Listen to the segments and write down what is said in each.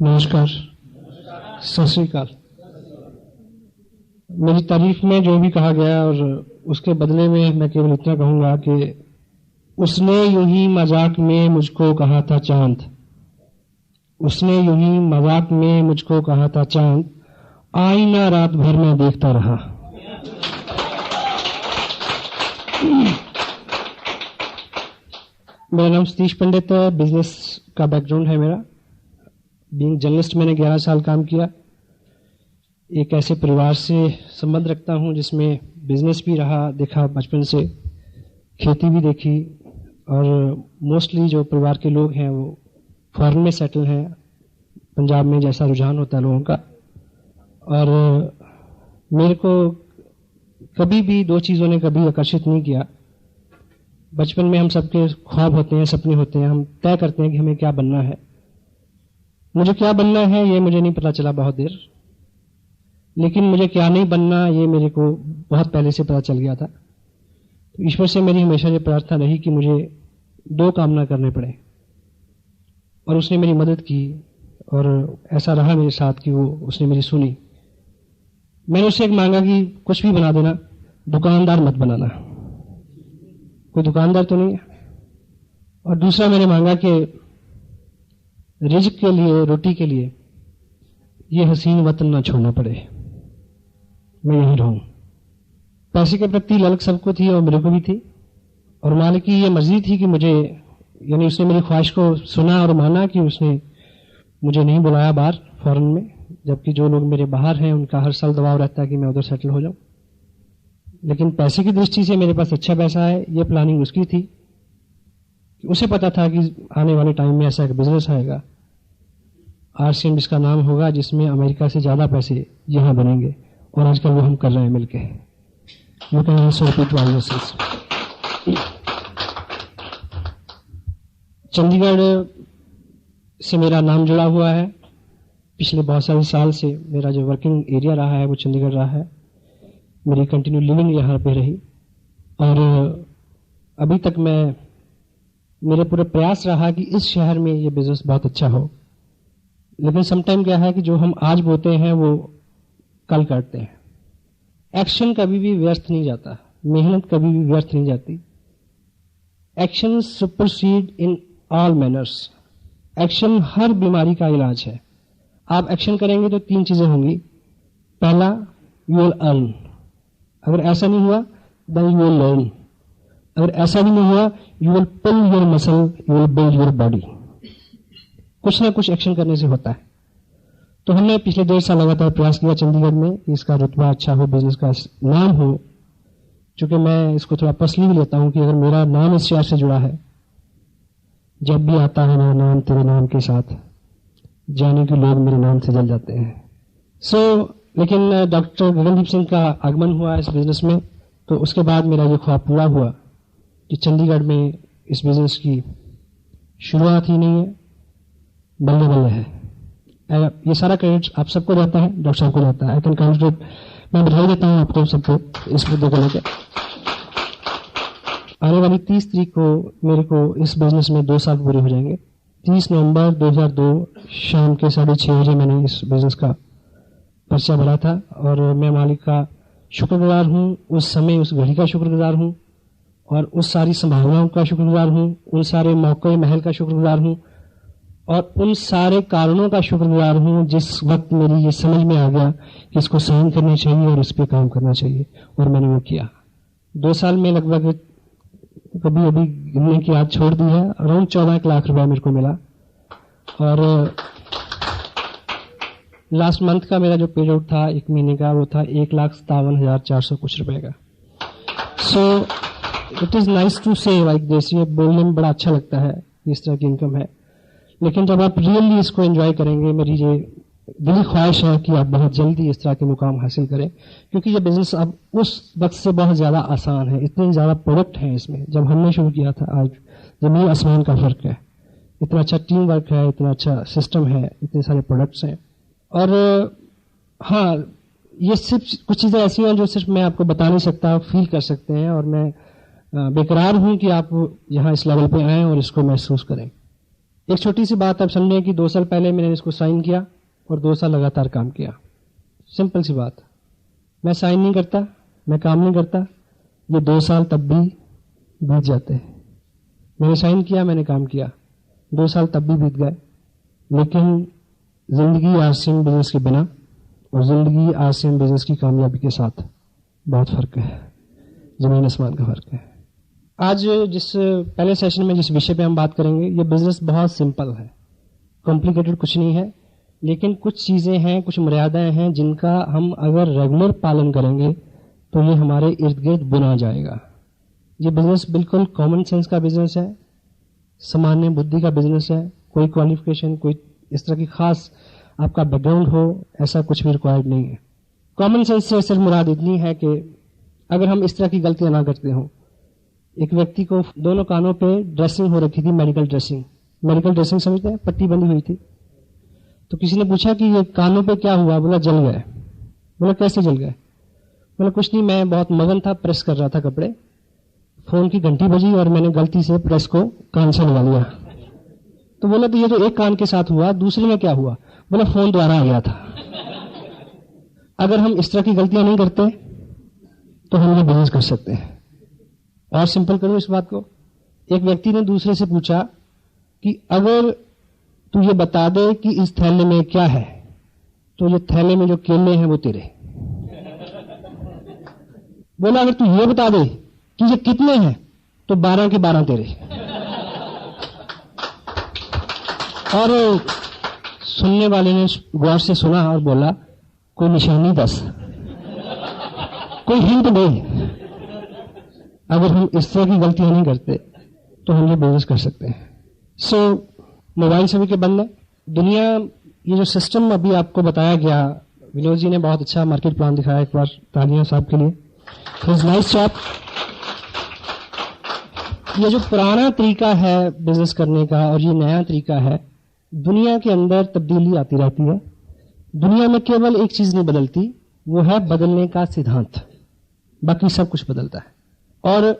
नमस्कार, सत श्री अकाल। मेरी तारीफ में जो भी कहा गया और उसके बदले में मैं केवल इतना कहूंगा कि उसने यूं ही मजाक में मुझको कहा था चांद, उसने यूं ही मजाक में मुझको कहा था चांद, आईना रात भर में देखता रहा। मेरा नाम सतीश पंडित है, बिजनेस का बैकग्राउंड है मेरा। बीइंग जर्नलिस्ट मैंने 11 साल काम किया। एक ऐसे परिवार से संबंध रखता हूं जिसमें बिजनेस भी रहा, देखा बचपन से, खेती भी देखी, और मोस्टली जो परिवार के लोग हैं वो फॉरेन में सेटल हैं, पंजाब में जैसा रुझान होता है लोगों का। और मेरे को कभी भी दो चीज़ों ने कभी आकर्षित नहीं किया। बचपन में हम सबके ख्वाब होते हैं, सपने होते हैं, हम तय करते हैं कि हमें क्या बनना है। मुझे क्या बनना है ये मुझे नहीं पता चला बहुत देर, लेकिन मुझे क्या नहीं बनना ये मेरे को बहुत पहले से पता चल गया था। तो ईश्वर से मेरी हमेशा ये प्रार्थना रही कि मुझे दो काम ना करने पड़े, और उसने मेरी मदद की, और ऐसा रहा मेरे साथ कि उसने मेरी सुनी। मैंने उससे एक मांगा कि कुछ भी बना देना, दुकानदार मत बनाना। कोई दुकानदार तो नहीं है। और दूसरा मैंने मांगा कि रिज़्क़ के लिए, रोटी के लिए ये हसीन वतन ना छोड़ना पड़े, मैं यहीं रहूं। पैसे के प्रति ललक सबको थी और मेरे को भी थी, और मालिक की ये मर्जी थी कि मुझे, यानी उसने मेरी ख्वाहिश को सुना और माना कि उसने मुझे नहीं बुलाया बाहर फॉरेन में, जबकि जो लोग मेरे बाहर हैं उनका हर साल दबाव रहता है कि मैं उधर सेटल हो जाऊं। लेकिन पैसे की दृष्टि से मेरे पास अच्छा पैसा है, ये प्लानिंग उसकी थी। उसे पता था कि आने वाले टाइम में ऐसा एक बिजनेस आएगा, RCM इसका नाम होगा, जिसमें अमेरिका से ज्यादा पैसे यहां बनेंगे, और आजकल वो हम कर रहे हैं मिलके। You can also repeat by yourself. Chandigarh से मेरा नाम जुड़ा हुआ है। पिछले बहुत सारे साल से मेरा जो वर्किंग एरिया रहा है वो चंडीगढ़ रहा है। मेरी कंटिन्यू लिविंग यहाँ पे रही, और अभी तक मेरे पूरे प्रयास रहा कि इस शहर में ये बिजनेस बहुत अच्छा हो। लेकिन समटाइम क्या है कि जो हम आज बोते हैं वो कल करते हैं। एक्शन कभी भी व्यर्थ नहीं जाता, मेहनत कभी भी व्यर्थ नहीं जाती। Action supersede in all manners. Action हर बीमारी का इलाज है। आप एक्शन करेंगे तो तीन चीजें होंगी। पहला, यू विल अर्न। अगर ऐसा नहीं हुआ देन यू विल लर्न। अगर ऐसा भी नहीं हुआ, you will pull your muscle, you will build your body. कुछ ना कुछ एक्शन करने से होता है। तो हमने पिछले 1.5 साल लगातार प्रयास किया चंडीगढ़ में कि इसका रुतबा अच्छा हो, बिजनेस का नाम हो। चूंकि मैं इसको थोड़ा पर्सनली भी लेता हूं कि अगर मेरा नाम इस शहर से जुड़ा है, जब भी आता है मेरा नाम तेरे नाम के साथ, जाने के लोग मेरे नाम से जल जाते हैं। लेकिन डॉक्टर गगनदीप सिंह का आगमन हुआ इस बिजनेस में, तो उसके बाद मेरा ये ख्वाब पूरा हुआ कि चंडीगढ़ में इस बिजनेस की शुरुआत ही नहीं है, बल्ले बल्ले है। ये सारा क्रेडिट आप सबको जाता है, डॉक्टर साहब को जाता है। आई कैन काउंट, मैं बधाई देता हूँ आपको सबको इस मुद्दे को लेकर। आने वाली 30 तारीख को मेरे को इस बिजनेस में 2 साल पूरे हो जाएंगे। 30 नवंबर 2002 शाम के 6:30 बजे मैंने इस बिजनेस का पर्चा भरा था, और मैं मालिक का शुक्रगुजार हूँ। उस समय उस घड़ी का शुक्रगुजार हूँ, और उस सारी संभावनाओं का शुक्रगुजार हूँ, उन सारे मौके महल का शुक्रगुजार हूँ, और उन सारे कारणों का शुक्रगुजार हूँ जिस वक्त मेरी ये समझ में आ गया कि इसको साइन करना चाहिए और इस पे काम करना चाहिए, और मैंने वो किया। 2 साल में लगभग कभी अभी गिनने की याद छोड़ दी है, अराउंड 14 लाख रुपया मेरे को मिला। और लास्ट मंथ का मेरा जो पे आउट था 1 महीने का, वो था 1,57,400 कुछ रुपए का। So it is nice to say like this. ये बोलने में बड़ा अच्छा लगता है कि इस तरह की इनकम है, लेकिन जब आप रियली इसको एंजॉय करेंगे, मेरी ये दिली ख्वाहिश है कि आप बहुत जल्दी इस तरह के मुकाम हासिल करें, क्योंकि ये बिजनेस अब उस वक्त से बहुत ज्यादा आसान है। इतने ज्यादा प्रोडक्ट हैं इसमें। जब हमने शुरू किया था, आज जमीन आसमान का फर्क है। इतना अच्छा टीम वर्क है, इतना अच्छा सिस्टम है, इतने सारे प्रोडक्ट्स हैं। और हाँ, ये सिर्फ कुछ चीजें ऐसी हैं जो सिर्फ मैं आपको बता नहीं सकता, फील कर सकते हैं, और मैं बेकरार हूं कि आप यहाँ इस लेवल पे आएं और इसको महसूस करें। एक छोटी सी बात आप समझें कि 2 साल पहले मैंने इसको साइन किया और 2 साल लगातार काम किया। सिंपल सी बात। मैं साइन नहीं करता, मैं काम नहीं करता, ये 2 साल तब भी बीत जाते हैं। मैंने साइन किया, मैंने काम किया, 2 साल तब भी बीत गए। लेकिन जिंदगी आरसीएम बिजनेस के बिना और जिंदगी आरसीएम बिजनेस की कामयाबी के साथ बहुत फर्क है, जमीन आसमान का फर्क है। आज जिस पहले सेशन में जिस विषय पे हम बात करेंगे, ये बिजनेस बहुत सिंपल है, कॉम्प्लिकेटेड कुछ नहीं है, लेकिन कुछ चीजें हैं, कुछ मर्यादाएं हैं जिनका हम अगर रेगुलर पालन करेंगे तो ये हमारे इर्द गिर्द बुना जाएगा। ये बिजनेस बिल्कुल कॉमन सेंस का बिजनेस है, सामान्य बुद्धि का बिजनेस है। कोई क्वालिफिकेशन, कोई इस तरह की खास आपका बैकग्राउंड हो, ऐसा कुछ भी रिक्वायर्ड नहीं है। कॉमन सेंस से सिर्फ मुराद इतनी है कि अगर हम इस तरह की गलतियां ना करते हों। एक व्यक्ति को दोनों कानों पे ड्रेसिंग हो रखी थी, मेडिकल ड्रेसिंग। मेडिकल ड्रेसिंग समझते हैं, पट्टी बंधी हुई थी। तो किसी ने पूछा कि ये कानों पे क्या हुआ? बोला जल गए। बोला कैसे जल गए? बोला कुछ नहीं, मैं बहुत मगन था, प्रेस कर रहा था कपड़े, फोन की घंटी बजी और मैंने गलती से प्रेस को कान से लगा लिया। तो बोला तो ये तो एक कान के साथ हुआ, दूसरे में क्या हुआ? बोला फोन द्वारा आ गया था। अगर हम इस तरह की गलतियां नहीं करते तो हम ये बिजनेस कर सकते हैं। और सिंपल करूं इस बात को, एक व्यक्ति ने दूसरे से पूछा कि अगर तू ये बता दे कि इस थैले में क्या है, तो ये थैले में जो केले हैं वो तेरे। बोला अगर तू ये बता दे कि ये कितने हैं, तो 12 के 12 तेरे। और सुनने वाले ने गौर से सुना और बोला कोई निशानी दस, कोई हिंट दे। अगर हम इस तरह की गलतियां नहीं करते तो हम ये बिजनेस कर सकते हैं। सो मोबाइल सभी के बंद है। दुनिया, ये जो सिस्टम अभी आपको बताया गया, विनोद जी ने बहुत अच्छा मार्केट प्लान दिखाया। एक बार तालियां साहब के लिए, नाइस जॉब। ये जो पुराना तरीका है बिजनेस करने का और ये नया तरीका है, दुनिया के अंदर तब्दीली आती रहती है। दुनिया में केवल एक चीज नहीं बदलती, वो है बदलने का सिद्धांत। बाकी सब कुछ बदलता है। और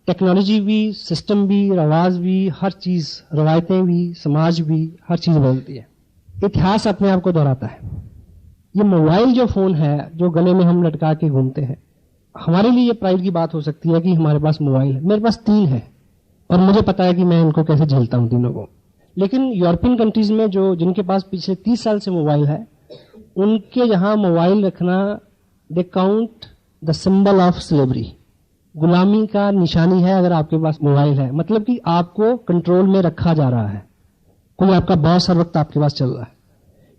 टेक्नोलॉजी भी, सिस्टम भी, रवाज भी, हर चीज, रवायतें भी, समाज भी, हर चीज बदलती है। इतिहास अपने आप को दोहराता है। ये मोबाइल जो फोन है जो गले में हम लटका के घूमते हैं, हमारे लिए ये प्राइड की बात हो सकती है कि हमारे पास मोबाइल है। मेरे पास 3 है और मुझे पता है कि मैं इनको कैसे झेलता हूं तीनों को। लेकिन यूरोपियन कंट्रीज में जो जिनके पास पिछले 30 साल से मोबाइल है, उनके यहां मोबाइल रखना, they count the symbol of slavery, गुलामी का निशानी है अगर आपके पास मोबाइल है। मतलब कि आपको कंट्रोल में रखा जा रहा है, कोई आपका बॉस हर वक्त आपके पास चल रहा है।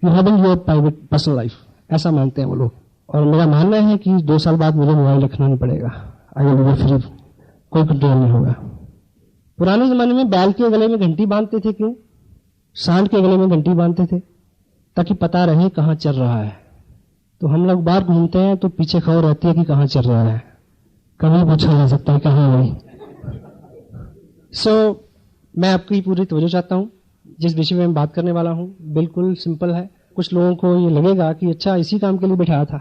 You having your private personal life, ऐसा मानते हैं वो लोग। और मेरा मानना है कि 2 साल बाद मुझे मोबाइल रखना नहीं पड़ेगा, अगर फ्री, कोई कंट्रोल नहीं होगा। पुराने जमाने में बैल के गले में घंटी बांधते थे, क्यों? सांड के गले में घंटी बांधते थे ताकि पता रहे कहां चल रहा है। तो हम लोग बाहर घूमते हैं तो पीछे खबर रहती है कि कहां चल रहा है, कभी पूछा जा सकता है कहां नहीं। मैं आपकी पूरी तवज्जो चाहता हूं। जिस विषय में मैं बात करने वाला हूं बिल्कुल सिंपल है। कुछ लोगों को ये लगेगा कि अच्छा इसी काम के लिए बैठाया था,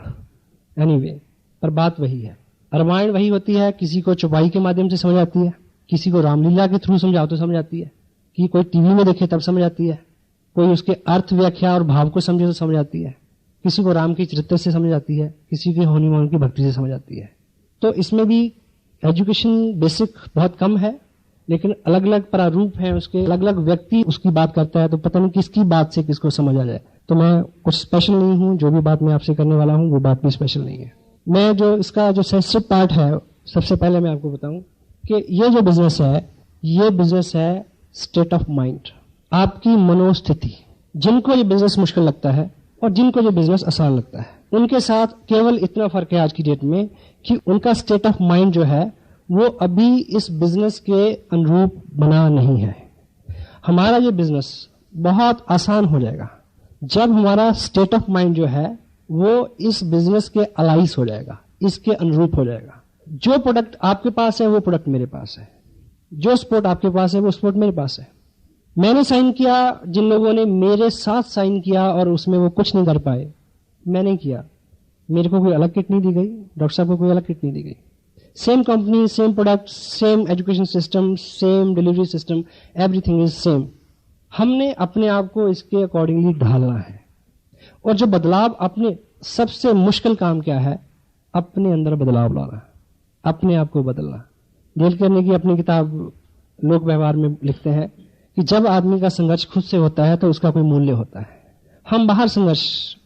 एनीवे, पर बात वही है। रामायण वही होती है, किसी को चौपाई के माध्यम से समझ आती है, किसी को रामलीला के थ्रू समझाओ तो समझ आती है, कि कोई टीवी में देखे तब समझ आती है, कोई उसके अर्थ, व्याख्या और भाव को समझे तो समझ आती है, किसी को राम के चरित्र से समझ आती है, किसी के हनुमान की भक्ति से समझ आती है। तो इसमें भी एजुकेशन बेसिक बहुत कम है, लेकिन अलग अलग प्रारूप हैं उसके, अलग अलग व्यक्ति उसकी बात करता है, तो पता नहीं किसकी बात से किसको समझ आ जाए। तो मैं कुछ स्पेशल नहीं हूं, जो भी बात मैं आपसे करने वाला हूं वो बात भी स्पेशल नहीं है। मैं जो इसका जो सेंसिटिव पार्ट है, सबसे पहले मैं आपको बताऊं कि ये जो बिजनेस है, ये बिजनेस है स्टेट ऑफ माइंड, आपकी मनोस्थिति। जिनको ये बिजनेस मुश्किल लगता है और जिनको ये बिजनेस आसान लगता है, उनके साथ केवल इतना फर्क है आज की डेट में कि उनका स्टेट ऑफ माइंड जो है वो अभी इस बिजनेस के अनुरूप बना नहीं है। हमारा ये बिजनेस बहुत आसान हो जाएगा जब हमारा स्टेट ऑफ माइंड जो है वो इस बिजनेस के अलाइस हो जाएगा, इसके अनुरूप हो जाएगा। जो प्रोडक्ट आपके पास है वो प्रोडक्ट मेरे पास है, जो स्पोर्ट आपके पास है वो स्पोर्ट मेरे पास है। मैंने साइन किया, जिन लोगों ने मेरे साथ साइन किया और उसमें वो कुछ नहीं कर पाए, मैं नहीं किया। मेरे को कोई अलग किट नहीं दी गई, डॉक्टर साहब को कोई अलग किट नहीं दी गई। Same company, same product, same education system, same delivery system, everything is same. हमने अपने आप को इसके अकॉर्डिंगली ढालना है। और जो बदलाव, अपने सबसे मुश्किल काम क्या है? अपने अंदर बदलाव लाना, अपने आप को बदलना। डेल कार्नेगी की अपनी किताब लोक व्यवहार में लिखते हैं कि जब आदमी का संघर्ष खुद से होता है तो उसका कोई मूल्य होता है। हम बाहर संघर्ष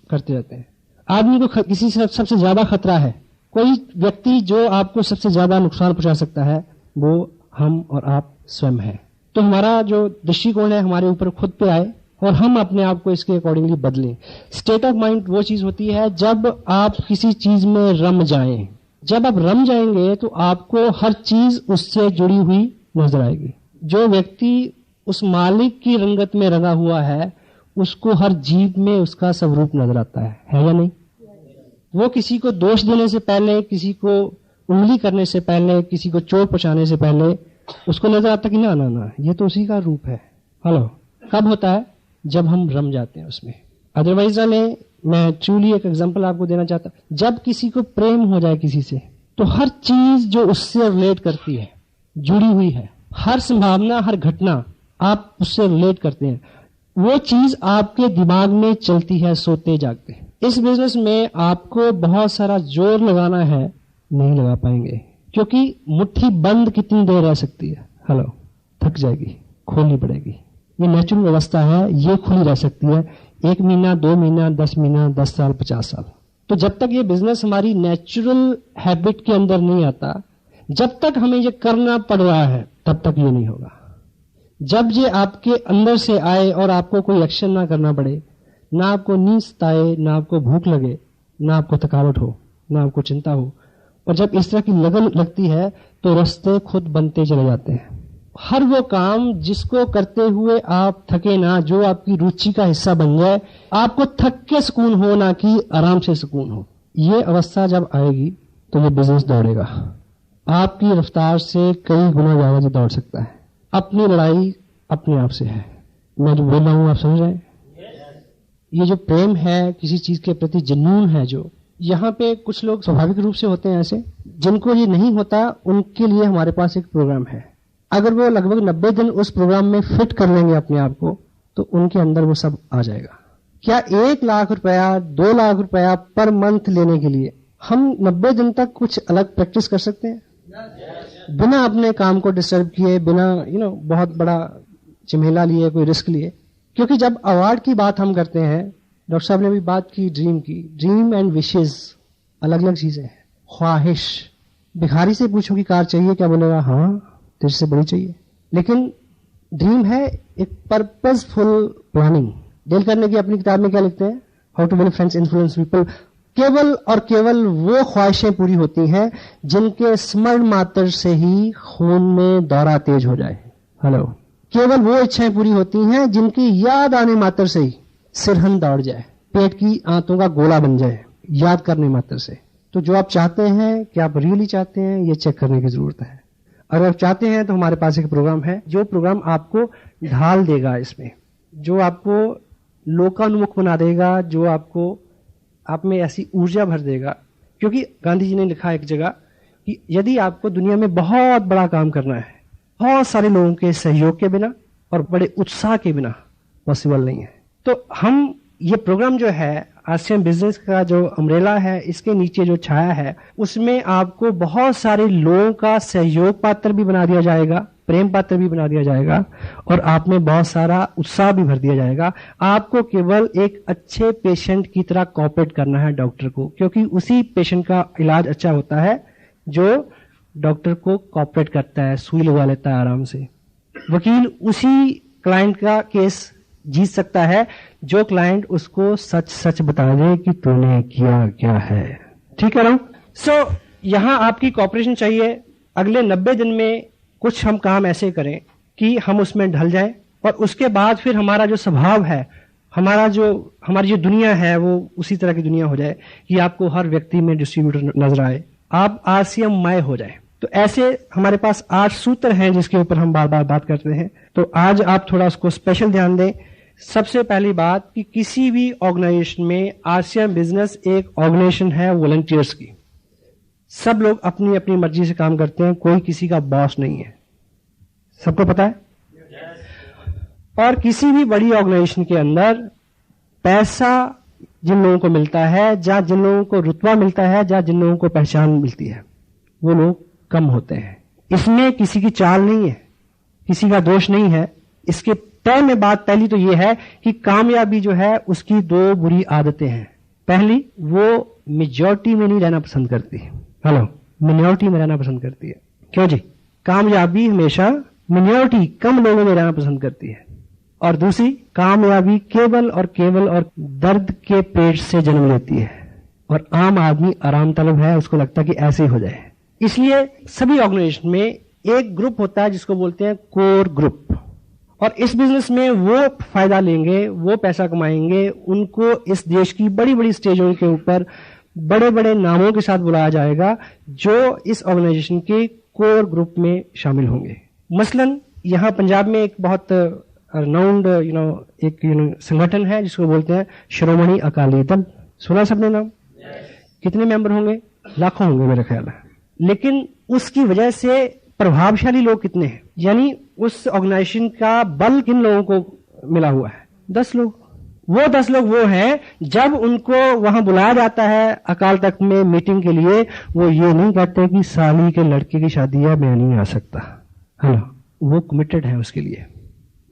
करते रहते हैं। आदमी को किसी से सबसे ज्यादा खतरा है, कोई व्यक्ति जो आपको सबसे ज्यादा नुकसान पहुंचा सकता है, वो हम और आप स्वयं हैं। तो हमारा जो दृष्टिकोण है हमारे ऊपर खुद पे आए और हम अपने आप को इसके अकॉर्डिंगली बदलें। स्टेट ऑफ माइंड वो चीज होती है जब आप किसी चीज में रम जाएं। जब आप रम जाएंगे तो आपको हर चीज उससे जुड़ी हुई नजर आएगी। जो व्यक्ति उस मालिक की रंगत में रंगा हुआ है उसको हर जीव में उसका स्वरूप नजर आता है या नहीं? वो किसी को दोष देने से पहले, किसी को उंगली करने से पहले, किसी को चोट पहुंचाने से पहले उसको नजर आता कि ना ना ना, ये तो उसी का रूप है। हेलो, कब होता है? जब हम रम जाते हैं उसमें। अदरवाइज मैं ट्रूली एक एग्जांपल आपको देना चाहता हूं। जब किसी को प्रेम हो जाए किसी से, तो हर चीज जो उससे रिलेट करती है, जुड़ी हुई है, हर संभावना, हर घटना आप उससे रिलेट करते हैं, वो चीज आपके दिमाग में चलती है सोते जागते। इस बिजनेस में आपको बहुत सारा जोर लगाना है, नहीं लगा पाएंगे, क्योंकि मुट्ठी बंद कितनी देर रह सकती है? हेलो, थक जाएगी, खोलनी पड़ेगी। ये नेचुरल व्यवस्था है, ये खुली रह सकती है 1 महीना, 2 महीना, 10 महीना, 10 साल, 50 साल। तो जब तक ये बिजनेस हमारी नेचुरल हैबिट के अंदर नहीं आता, जब तक हमें ये करना पड़ रहा है, तब तक ये नहीं होगा। जब ये आपके अंदर से आए और आपको कोई एक्शन ना करना पड़े, ना आपको नींद सताए, ना आपको भूख लगे, ना आपको थकावट हो, ना आपको चिंता हो, और जब इस तरह की लगन लगती है तो रास्ते खुद बनते चले जाते हैं। हर वो काम जिसको करते हुए आप थके ना, जो आपकी रुचि का हिस्सा बन जाए, आपको थक के सुकून हो, ना कि आराम से सुकून हो। ये अवस्था जब आएगी तो ये बिजनेस दौड़ेगा, आपकी रफ्तार से कई गुना ज्यादा जो दौड़ सकता है। अपनी लड़ाई अपने आप से है। मैं जो बोल रहा हूं आप समझ रहे हैं? ये जो प्रेम है, किसी चीज के प्रति जुनून है, जो यहाँ पे कुछ लोग स्वाभाविक रूप से होते हैं ऐसे, जिनको ये नहीं होता, उनके लिए हमारे पास एक प्रोग्राम है। अगर वो लगभग 90 दिन उस प्रोग्राम में फिट कर लेंगे अपने आप को, तो उनके अंदर वो सब आ जाएगा। क्या 1 लाख रुपया, 2 लाख रुपया पर मंथ लेने के लिए हम 90 दिन तक कुछ अलग प्रैक्टिस कर सकते हैं? बिना अपने काम को डिस्टर्ब किए, बिना बहुत बड़ा झमेला लिए, कोई रिस्क लिए। क्योंकि जब अवार्ड की बात हम करते हैं, डॉक्टर साहब ने भी बात की ड्रीम की, ड्रीम एंड विशेस अलग अलग चीजें हैं। ख्वाहिश, भिखारी से पूछो कि कार चाहिए, क्या बोलेगा? हाँ, तेरे से बड़ी चाहिए। लेकिन ड्रीम है एक पर्पसफुल प्लानिंग। डेल कार्नेगी अपनी किताब में क्या लिखते हैं? How to win friends, influence people. केवल और केवल वो ख्वाहिशें पूरी होती हैं जिनके स्मरण मात्र से ही खून में दौरा तेज हो जाए। हेलो, केवल वो इच्छाएं पूरी होती हैं जिनकी याद आने मात्र से ही सिरहन दौड़ जाए, पेट की आंतों का गोला बन जाए याद करने मात्र से। तो जो आप चाहते हैं, क्या आप रियली चाहते हैं, ये चेक करने की जरूरत है। अगर आप चाहते हैं तो हमारे पास एक प्रोग्राम है, जो प्रोग्राम आपको ढाल देगा इसमें, जो आपको लोकानुमुख बना देगा, जो आपको आप में ऐसी ऊर्जा भर देगा। क्योंकि गांधी जी ने लिखा एक जगह कि यदि आपको दुनिया में बहुत बड़ा काम करना है, बहुत सारे लोगों के सहयोग के बिना और बड़े उत्साह के बिना पॉसिबल नहीं है। तो हम ये प्रोग्राम जो है, आसियान बिजनेस का जो अम्ब्रेला है, इसके नीचे जो छाया है, उसमें आपको बहुत सारे लोगों का सहयोग पात्र भी बना दिया जाएगा, प्रेम पात्र भी बना दिया जाएगा, और आप में बहुत सारा उत्साह भी भर दिया जाएगा। आपको केवल एक अच्छे पेशेंट की तरह कोऑपरेट करना है डॉक्टर को, क्योंकि उसी पेशेंट का इलाज अच्छा होता है जो डॉक्टर को कोऑपरेट करता है, सुई लगा लेता है आराम से। वकील उसी क्लाइंट का केस जीत सकता है जो क्लाइंट उसको सच सच बता दे कि तूने किया क्या है। ठीक है ना? सो यहां आपकी कोऑपरेशन चाहिए। अगले 90 दिन में कुछ हम काम ऐसे करें कि हम उसमें ढल जाएं, और उसके बाद फिर हमारा जो स्वभाव है, हमारी जो दुनिया है, वो उसी तरह की दुनिया हो जाए कि आपको हर व्यक्ति में डिस्ट्रीब्यूटर नजर आए, आप आरसीएममय हो जाए। तो ऐसे हमारे पास 8 सूत्र हैं जिसके ऊपर हम बार बार बात करते हैं। तो आज आप थोड़ा उसको स्पेशल ध्यान दें। सबसे पहली बात कि किसी भी ऑर्गेनाइजेशन में, आसियान बिजनेस एक ऑर्गेनाइजेशन है वॉलंटियर्स की। सब लोग अपनी अपनी मर्जी से काम करते हैं, कोई किसी का बॉस नहीं है। सबको पता है? और किसी भी बड़ी ऑर्गेनाइजेशन के अंदर पैसा जिन लोगों को मिलता है, या जिन लोगों को रुतबा मिलता है, या जिन लोगों को पहचान मिलती है, वो लोग कम होते हैं। इसमें किसी की चाल नहीं है, किसी का दोष नहीं है। इसके तय में बात पहली तो ये है कि कामयाबी जो है उसकी दो बुरी आदतें हैं। पहली, वो मेजॉरिटी में नहीं रहना पसंद करती, हेलो, मिनॉरिटी में रहना पसंद करती है। क्यों जी? कामयाबी हमेशा मिनॉरिटी, कम लोगों में रहना पसंद करती है। और दूसरी, कामयाबी केवल और दर्द के पेट से जन्म लेती है, और आम आदमी आराम तलब है, उसको लगता है कि ऐसे ही हो जाए। इसलिए सभी ऑर्गेनाइजेशन में एक ग्रुप होता है जिसको बोलते हैं कोर ग्रुप, और इस बिजनेस में वो फायदा लेंगे, वो पैसा कमाएंगे, उनको इस देश की बड़ी बड़ी स्टेजों के ऊपर बड़े बड़े नामों के साथ बुलाया जाएगा जो इस ऑर्गेनाइजेशन के कोर ग्रुप में शामिल होंगे। मसलन यहाँ पंजाब में एक बहुत रिनाउंड एक संगठन है जिसको बोलते हैं श्रोमणी अकाली दल। सुना सबने नाम? कितने मेंबर होंगे? लाखों होंगे मेरे ख्याल है। लेकिन उसकी वजह से प्रभावशाली लोग कितने हैं? यानी उस ऑर्गेनाइजेशन का बल किन लोगों को मिला हुआ है? 10 लोग। वो 10 लोग वो हैं, जब उनको वहां बुलाया जाता है अकाल तख्त में मीटिंग के लिए, वो ये नहीं कहते कि साली के लड़के की शादी है, मैं नहीं आ सकता। हेलो, वो कमिटेड है उसके लिए,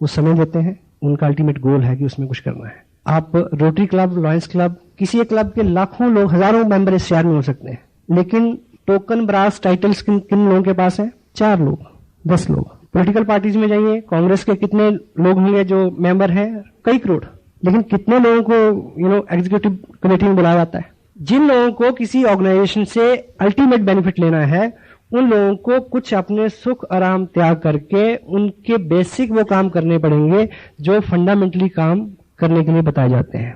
वो समय देते हैं, उनका अल्टीमेट गोल है कि उसमें कुछ करना है। आप रोटरी क्लब, लॉयंस क्लब, किसी एक क्लब के लाखों लोग, हजारों मेंबर इस शहर में हो सकते हैं, लेकिन टोकन ब्रास टाइटल्स किन किन लोगों के पास है? 4 लोग, 10 लोग। पॉलिटिकल पार्टीज में जाइए, कांग्रेस के कितने लोग होंगे जो मेंबर हैं? कई करोड़। लेकिन कितने लोगों को एग्जीक्यूटिव कमेटी में बुलाया जाता है? जिन लोगों को किसी ऑर्गेनाइजेशन से अल्टीमेट बेनिफिट लेना है, उन लोगों को कुछ अपने सुख आराम त्याग करके उनके बेसिक वो काम करने पड़ेंगे जो फंडामेंटली काम करने के लिए बताए जाते हैं।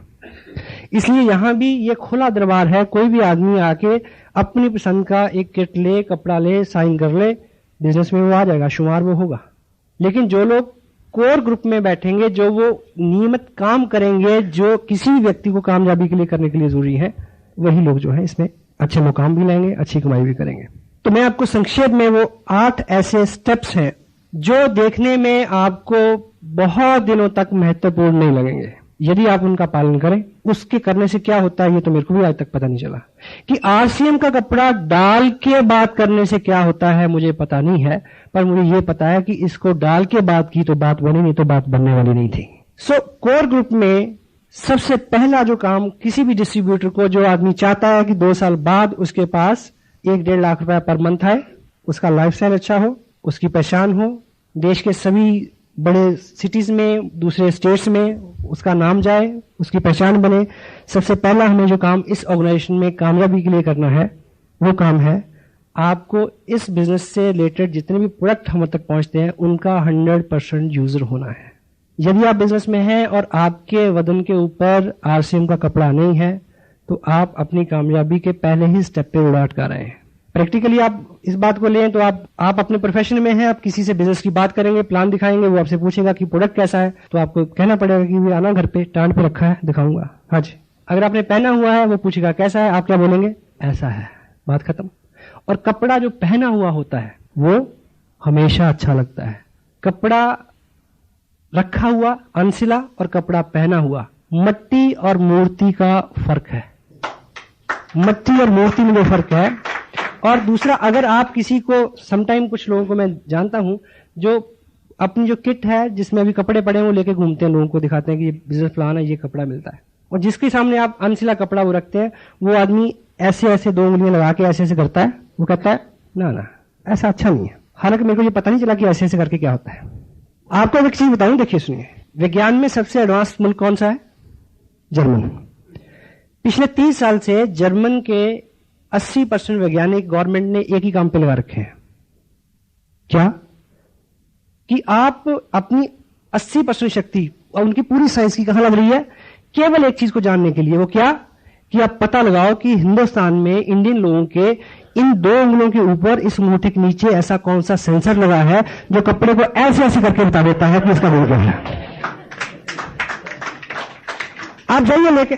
इसलिए यहां भी ये खुला दरबार है, कोई भी आदमी आके अपनी पसंद का एक किट ले, कपड़ा ले, साइन कर ले, बिजनेस में वो आ जाएगा, शुमार वो होगा। लेकिन जो लोग कोर ग्रुप में बैठेंगे, जो वो नियमित काम करेंगे, जो किसी भी व्यक्ति को कामयाबी के लिए करने के लिए जरूरी है, वही लोग जो है इसमें अच्छे मुकाम भी लेंगे, अच्छी कमाई भी करेंगे। तो मैं आपको संक्षेप में वो 8 ऐसे स्टेप्स हैं जो देखने में आपको बहुत दिनों तक महत्वपूर्ण नहीं लगेंगे, यदि आप उनका पालन करें। उसके करने से क्या होता है ये तो मेरे को भी आज तक पता नहीं चला। कि आरसीएम का कपड़ा डाल के बात करने से क्या होता है मुझे पता नहीं है, पर मुझे ये पता है कि इसको डाल के बात की तो बात बनी, नहीं तो बात बनने वाली नहीं थी। सो कोर ग्रुप में सबसे पहला जो काम किसी भी डिस्ट्रीब्यूटर को, जो आदमी चाहता है कि 2 साल बाद उसके पास 1-1.5 लाख रुपया पर मंथ आए, उसका लाइफस्टाइल अच्छा हो, उसकी पहचान हो, देश के सभी बड़े सिटीज में, दूसरे स्टेट्स में उसका नाम जाए, उसकी पहचान बने, सबसे पहला हमें जो काम इस ऑर्गेनाइजेशन में कामयाबी के लिए करना है, वो काम है आपको इस बिजनेस से रिलेटेड जितने भी प्रोडक्ट हम तक पहुंचते हैं उनका 100% यूजर होना है। यदि आप बिजनेस में हैं और आपके वजन के ऊपर आरसीएम का कपड़ा नहीं है, तो आप अपनी कामयाबी के पहले ही स्टेप पे उड़ा अटका रहे हैं। प्रैक्टिकली आप इस बात को लें तो आप अपने प्रोफेशन में हैं, आप किसी से बिजनेस की बात करेंगे, प्लान दिखाएंगे, वो आपसे पूछेगा कि प्रोडक्ट कैसा है, तो आपको कहना पड़ेगा कि आना घर पे टांड पे रखा है, दिखाऊंगा। हाँ जी। अगर आपने पहना हुआ है, वो पूछेगा कैसा है, आप क्या बोलेंगे? ऐसा है, बात खत्म। और कपड़ा जो पहना हुआ होता है वो हमेशा अच्छा लगता है। कपड़ा रखा हुआ अनसिला और कपड़ा पहना हुआ, मट्टी और मूर्ति का फर्क है। मट्टी और मूर्ति में जो फर्क है। और दूसरा, अगर आप किसी को, समटाइम कुछ लोगों को मैं जानता हूं जो अपनी जो किट है जिसमें अभी कपड़े पड़े हैं वो लेके घूमते हैं, लोगों को दिखाते हैं कि ये बिजनेस प्लान है, ये कपड़ा मिलता है, और जिसके सामने आप अनसिला कपड़ा वो रखते हैं, वो आदमी ऐसे ऐसे 2 उंगलियां लगा के ऐसे ऐसे करता है, वो कहता है ना ना ऐसा अच्छा नहीं है। हालांकि मेरे को ये पता नहीं चला कि ऐसे ऐसे करके क्या होता है। आपको एक चीज बताऊं, देखिए सुनिए, विज्ञान में सबसे एडवांस मुल्क कौन सा है? जर्मन। पिछले 30 साल से जर्मन के 80% वैज्ञानिक गवर्नमेंट ने एक ही काम पे लगा रखे हैं। क्या? कि आप अपनी 80% शक्ति और उनकी पूरी साइंस की कहां लग रही है? केवल एक चीज को जानने के लिए। वो क्या? कि आप पता लगाओ कि हिंदुस्तान में इंडियन लोगों के इन 2 उंगलियों के ऊपर, इस मुट्ठी के नीचे ऐसा कौन सा सेंसर लगा है जो कपड़े को ऐसे ऐसे करके बता देता है कि इसका रोल क्या है। आप जाइए लेके,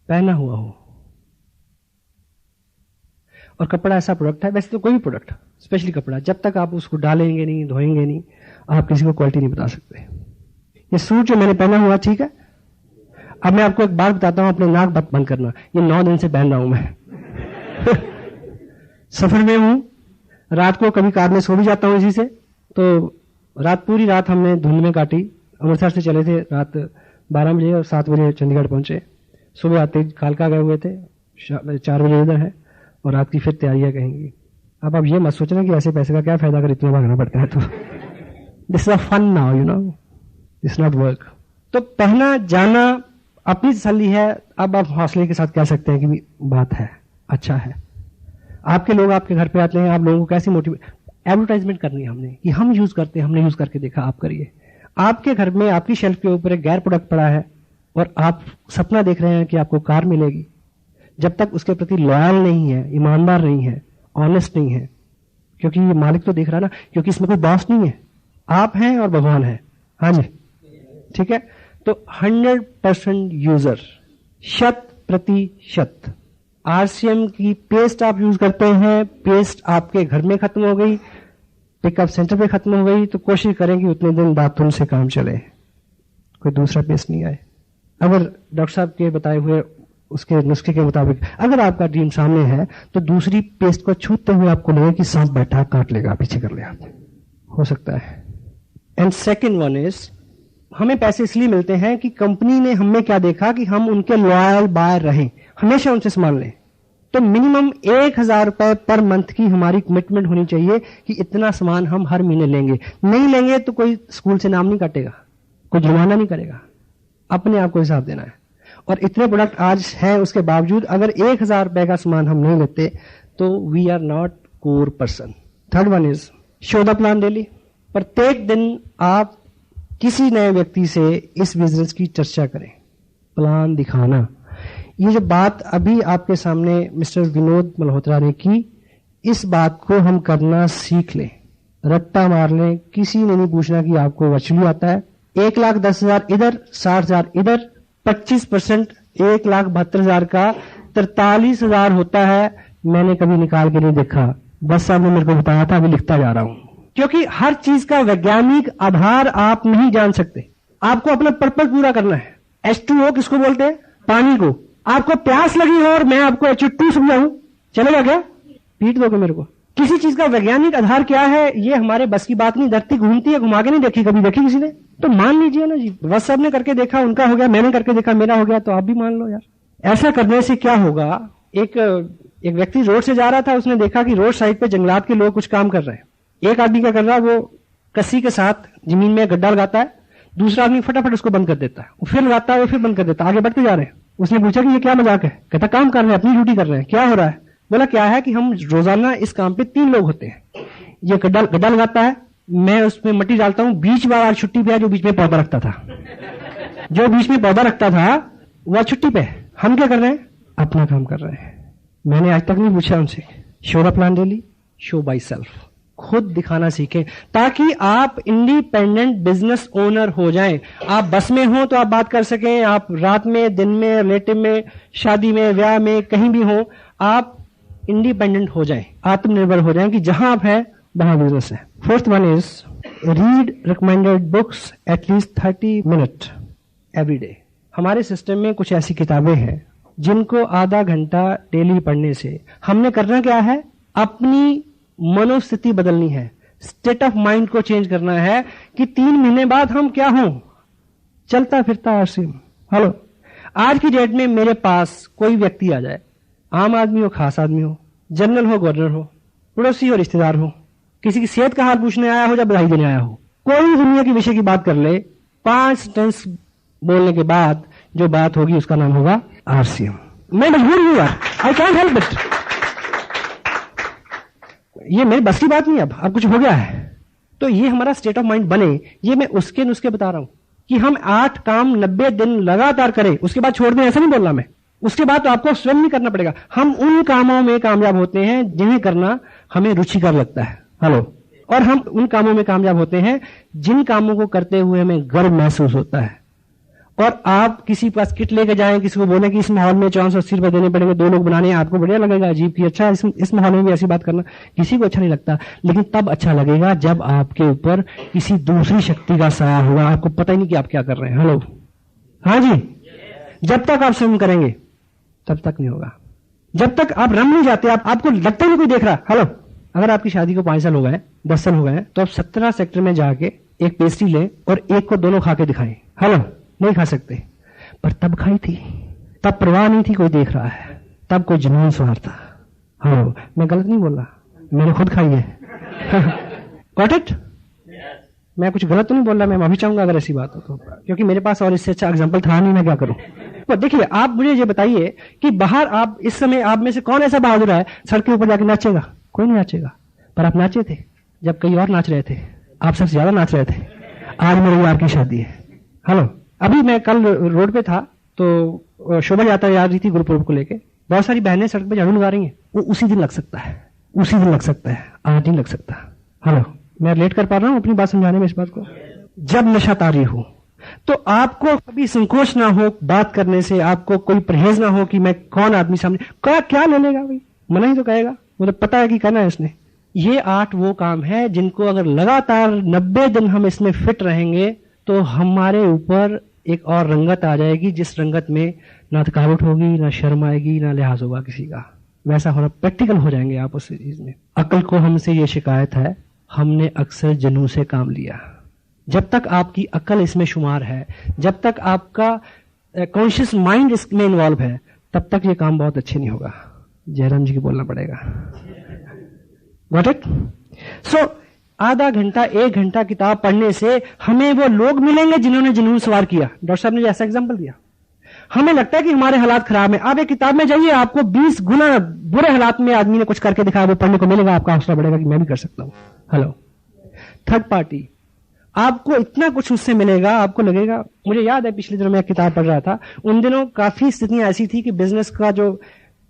पहना हुआ हो। और कपड़ा ऐसा प्रोडक्ट है, वैसे तो कोई भी प्रोडक्ट, स्पेशली कपड़ा, जब तक आप उसको डालेंगे नहीं, धोएंगे नहीं, आप किसी को क्वालिटी नहीं बता सकते। ये सूट जो मैंने पहना हुआ, ठीक है, अब मैं आपको एक बात बताता हूं, अपने नाक बंद करना, ये 9 दिन से पहन रहा हूं मैं सफर में हूं, रात को कभी कार में सो भी जाता हूं इसी से। तो पूरी रात हमने धुंध में काटी, अमृतसर से चले थे रात 12 बजे और 7 बजे चंडीगढ़ पहुंचे। सुबह आते कालका गए हुए थे, 4 बजे इधर है, और रात की फिर तैयारियां कहेंगी। अब आप ये मत सोचना कि ऐसे पैसे का क्या फायदा अगर इतना भागना पड़ता है तो। This is a fun now, you know, this not work. तो पहना जाना अपनी तसल्ली है। अब आप हौसले के साथ कह सकते हैं कि बात है, अच्छा है। आपके लोग आपके घर पे आते हैं, आप लोगों को कैसे मोटिवेट, एडवर्टाइजमेंट करनी है हमने कि हम यूज करते हैं, हमने यूज करके देखा, आप करिए। आपके घर में आपकी शेल्फ के ऊपर एक गैर प्रोडक्ट पड़ा है और आप सपना देख रहे हैं कि आपको कार मिलेगी, जब तक उसके प्रति लॉयल नहीं है, ईमानदार नहीं है, ऑनेस्ट नहीं है, क्योंकि ये मालिक तो देख रहा ना, क्योंकि इसमें कोई बॉस नहीं है, आप हैं और भगवान है। हाँ जी, ठीक है। तो 100% यूजर, 100% आरसीएम की पेस्ट आप यूज करते हैं, पेस्ट आपके घर में खत्म हो गई, पिकअप सेंटर पे खत्म हो गई, तो कोशिश करें कि उतने दिन बाथरूम से काम चले, कोई दूसरा पेस्ट नहीं आए। अगर डॉक्टर साहब के बताए हुए उसके नुस्खे के मुताबिक अगर आपका ड्रीम सामने है, तो दूसरी पेस्ट को छूते हुए आपको लगे कि सांप बैठा काट लेगा, पीछे कर ले, आप हो सकता है। एंड सेकेंड वन इज, हमें पैसे इसलिए मिलते हैं कि कंपनी ने हमें क्या देखा कि हम उनके लॉयल बायर रहें, हमेशा उनसे सामान लें। तो मिनिमम 1000 रुपए पर मंथ की हमारी कमिटमेंट होनी चाहिए कि इतना सामान हम हर महीने लेंगे। नहीं लेंगे तो कोई स्कूल से नाम नहीं काटेगा, कोई जुर्माना नहीं करेगा, अपने आप को हिसाब देना है। और इतने प्रोडक्ट आज हैं, उसके बावजूद अगर 1000 रुपए का सामान हम नहीं लेते तो we are not core person. Third one is show the plan daily. प्रत्येक दिन आप किसी नए व्यक्ति से इस बिजनेस की चर्चा करें, प्लान दिखाना। ये जो बात अभी आपके सामने मिस्टर विनोद मल्होत्रा ने की, इस बात को हम करना सीख लें, रट्टा मार लें। किसी ने नहीं पूछना कि आपको वर्चुअली आता है। 1,10,000 इधर, 60,000 इधर, 25% 1,72,000 का 43,000 होता है। मैंने कभी निकाल के नहीं देखा, बस साहब ने मेरे को बताया था, अभी लिखता जा रहा हूं। क्योंकि हर चीज का वैज्ञानिक आधार आप नहीं जान सकते। आपको अपना पर्पज पूरा करना है। H2O किसको बोलते हैं? पानी को। आपको प्यास लगी हो और मैं आपको H2 समझाऊं, चलेगा क्या? पीट दोगे मेरे को? किसी चीज का वैज्ञानिक आधार क्या है, ये हमारे बस की बात नहीं। धरती घूमती है, घुमा के नहीं देखी, कभी देखी किसी ने? तो मान लीजिए ना जी, बस साहब ने करके देखा, उनका हो गया, मैंने करके देखा, मेरा हो गया, तो आप भी मान लो यार। ऐसा करने से क्या होगा? एक व्यक्ति रोड से जा रहा था, उसने देखा कि रोड साइड पे जंगलात के लोग कुछ काम कर रहे हैं। एक आदमी क्या कर रहा है, वो कस्सी के साथ जमीन में गड्ढा लगाता है, दूसरा आदमी फटाफट उसको बंद कर देता है, वो फिर लगाता है, वो फिर बंद कर देता है, आगे बढ़ते जा रहे हैं। उसने पूछा कि ये क्या मजाक है? कहता काम कर रहे हैं, अपनी ड्यूटी कर रहे हैं। क्या हो रहा है? बोला क्या है कि हम रोजाना इस काम पे 3 लोग होते हैं। ये गड्ढा लगाता है, मैं उसमें मिट्टी डालता हूं, बीच बार आज छुट्टी पे है, जो बीच में पौधा रखता था, जो बीच में पौधा रखता था वह छुट्टी पे। हम क्या कर रहे हैं? अपना काम कर रहे हैं। मैंने आज तक नहीं पूछा उनसे। Show the plan daily, show by self. खुद दिखाना सीखें ताकि आप इंडिपेंडेंट बिजनेस ओनर हो जाएं। आप बस में हो तो आप बात कर सकें, आप रात में, दिन में, रिलेटिव में, शादी में, ब्याह में, कहीं भी हो, आप इंडिपेंडेंट हो जाएं, आत्मनिर्भर हो जाएं कि जहां आप हैं वहां बिजनेस है। Fourth one is read recommended books at least 30 minute every day. हमारे सिस्टम में कुछ ऐसी किताबें हैं जिनको आधा घंटा डेली पढ़ने से हमने करना क्या है? अपनी मनोस्थिति बदलनी है, स्टेट ऑफ माइंड को चेंज करना है कि 3 महीने बाद हम क्या हों? चलता फिरता आरसीएम। हेलो, आज की डेट में मेरे पास कोई व्यक्ति आ जाए, आम आदमी हो, खास आदमी हो, जनरल हो, गवर्नर हो, पड़ोसी हो, रिश्तेदार हो, किसी की सेहत का हाल पूछने आया हो या बधाई देने आया हो, कोई दुनिया के विषय की बात कर ले, 5 सेंटेंस बोलने के बाद जो बात होगी उसका नाम होगा आरसीएम। मैं मजबूर हूं यार, आई कैंट हेल्प इट। ये मेरी बस की बात नहीं। अब कुछ हो गया है तो ये हमारा स्टेट ऑफ माइंड बने, ये मैं उसके नुस्खे बता रहा हूं कि हम 8 काम 90 दिन लगातार करें, उसके बाद छोड़ दें, ऐसा नहीं बोल रहा मैं। उसके बाद तो आपको स्वयं नहीं करना पड़ेगा। हम उन कामों में कामयाब होते हैं जिन्हें करना हमें रुचिकर लगता है। हेलो, और हम उन कामों में कामयाब होते हैं जिन कामों को करते हुए हमें गर्व महसूस होता है। और आप किसी पास किट लेके जाएं, किसी को बोले कि इस माहौल में 480 रुपए देने पड़ेंगे, 2 लोग बनाने हैं, आपको बढ़िया लगेगा, अजीब की अच्छा इस माहौल में भी ऐसी बात करना किसी को अच्छा नहीं लगता। लेकिन तब अच्छा लगेगा जब आपके ऊपर किसी दूसरी शक्ति का साया होगा, आपको पता ही नहीं कि आप क्या कर रहे हैं। हेलो, हाँ जी। जब तक आप स्वयं करेंगे तब तक नहीं होगा। जब तक आप रम नहीं जाते, आपको लगता नहीं कोई देख रहा। हेलो, अगर आपकी शादी को 5 साल हो गए, 10 साल हो गए, तो आप 17 सेक्टर में जाके एक पेस्ट्री लें और एक को दोनों खा के दिखाएं। हेलो, नहीं खा सकते, पर तब खाई थी, तब परवाह नहीं थी कोई देख रहा है, तब कोई जुनून सवार था। हाँ, मैं गलत नहीं बोल रहा, मैंने खुद खाई है। Got it? मैं कुछ गलत तो नहीं बोल रहा, मैं माफी चाहूंगा अगर ऐसी बात हो तो, क्योंकि मेरे पास और इससे अच्छा एग्जाम्पल था नहीं, मैं क्या करूं। तो देखिए, आप मुझे ये बताइए कि बाहर आप इस समय आप में से कौन ऐसा बहादुर है सड़क के ऊपर जाके नाचेगा? कोई नहीं नाचेगा, पर आप नाचे थे जब कई और नाच रहे थे, आप सबसे ज्यादा नाच रहे थे। आज मेरे यार की शादी है। हेलो, अभी मैं कल रोड पे था तो शोभा यात्रा जा रही थी गुरुपुरब को लेके, बहुत सारी बहनें सड़क पे झाड़ू लगा रही हैं। वो उसी दिन लग सकता है, उसी दिन लग सकता है, आज नहीं लग सकता। हेलो, मैं रिलेट कर पा रहा हूं अपनी बात समझाने में इस बात को। जब नशा तारी हो तो आपको कभी संकोच ना हो बात करने से, आपको कोई परहेज ना हो कि मैं कौन आदमी सामने क्या ले लेगा भाई, मना ही तो कहेगा, मुझे पता है कि करना है इसने। ये 8 वो काम है जिनको अगर लगातार 90 दिन हम इसमें फिट रहेंगे तो हमारे ऊपर एक और रंगत आ जाएगी, जिस रंगत में ना थकावट होगी, ना शर्म आएगी, ना लिहाज होगा किसी का। वैसा होना, प्रैक्टिकल हो जाएंगे आप उस चीज में। अक्ल को हमसे ये शिकायत है, हमने अक्सर जुनून से काम लिया। जब तक आपकी अक्ल इसमें शुमार है, जब तक आपका कॉन्शियस माइंड इसमें इन्वॉल्व है, तब तक ये काम बहुत अच्छे नहीं होगा। जयराम जी की बोलना पड़ेगा। Got it? सो आधा घंटा 1 घंटा किताब पढ़ने से हमें वो लोग मिलेंगे जिन्होंने जुनून सवार किया। डॉक्टर साहब ने ऐसा एग्जाम्पल दिया। हमें लगता है कि हमारे हालात खराब है, आप एक किताब में जाइए, आपको 20 गुना बुरे हालात में आदमी ने कुछ करके दिखाया, वो पढ़ने को मिलेगा, आपका हौसला बढ़ेगा कि मैं भी कर सकता हूं। हेलो, थर्ड पार्टी, आपको इतना कुछ उससे मिलेगा, आपको लगेगा। मुझे याद है पिछले दिनों मैं एक किताब पढ़ रहा था, उन दिनों काफी स्थितियां ऐसी थी कि बिजनेस का जो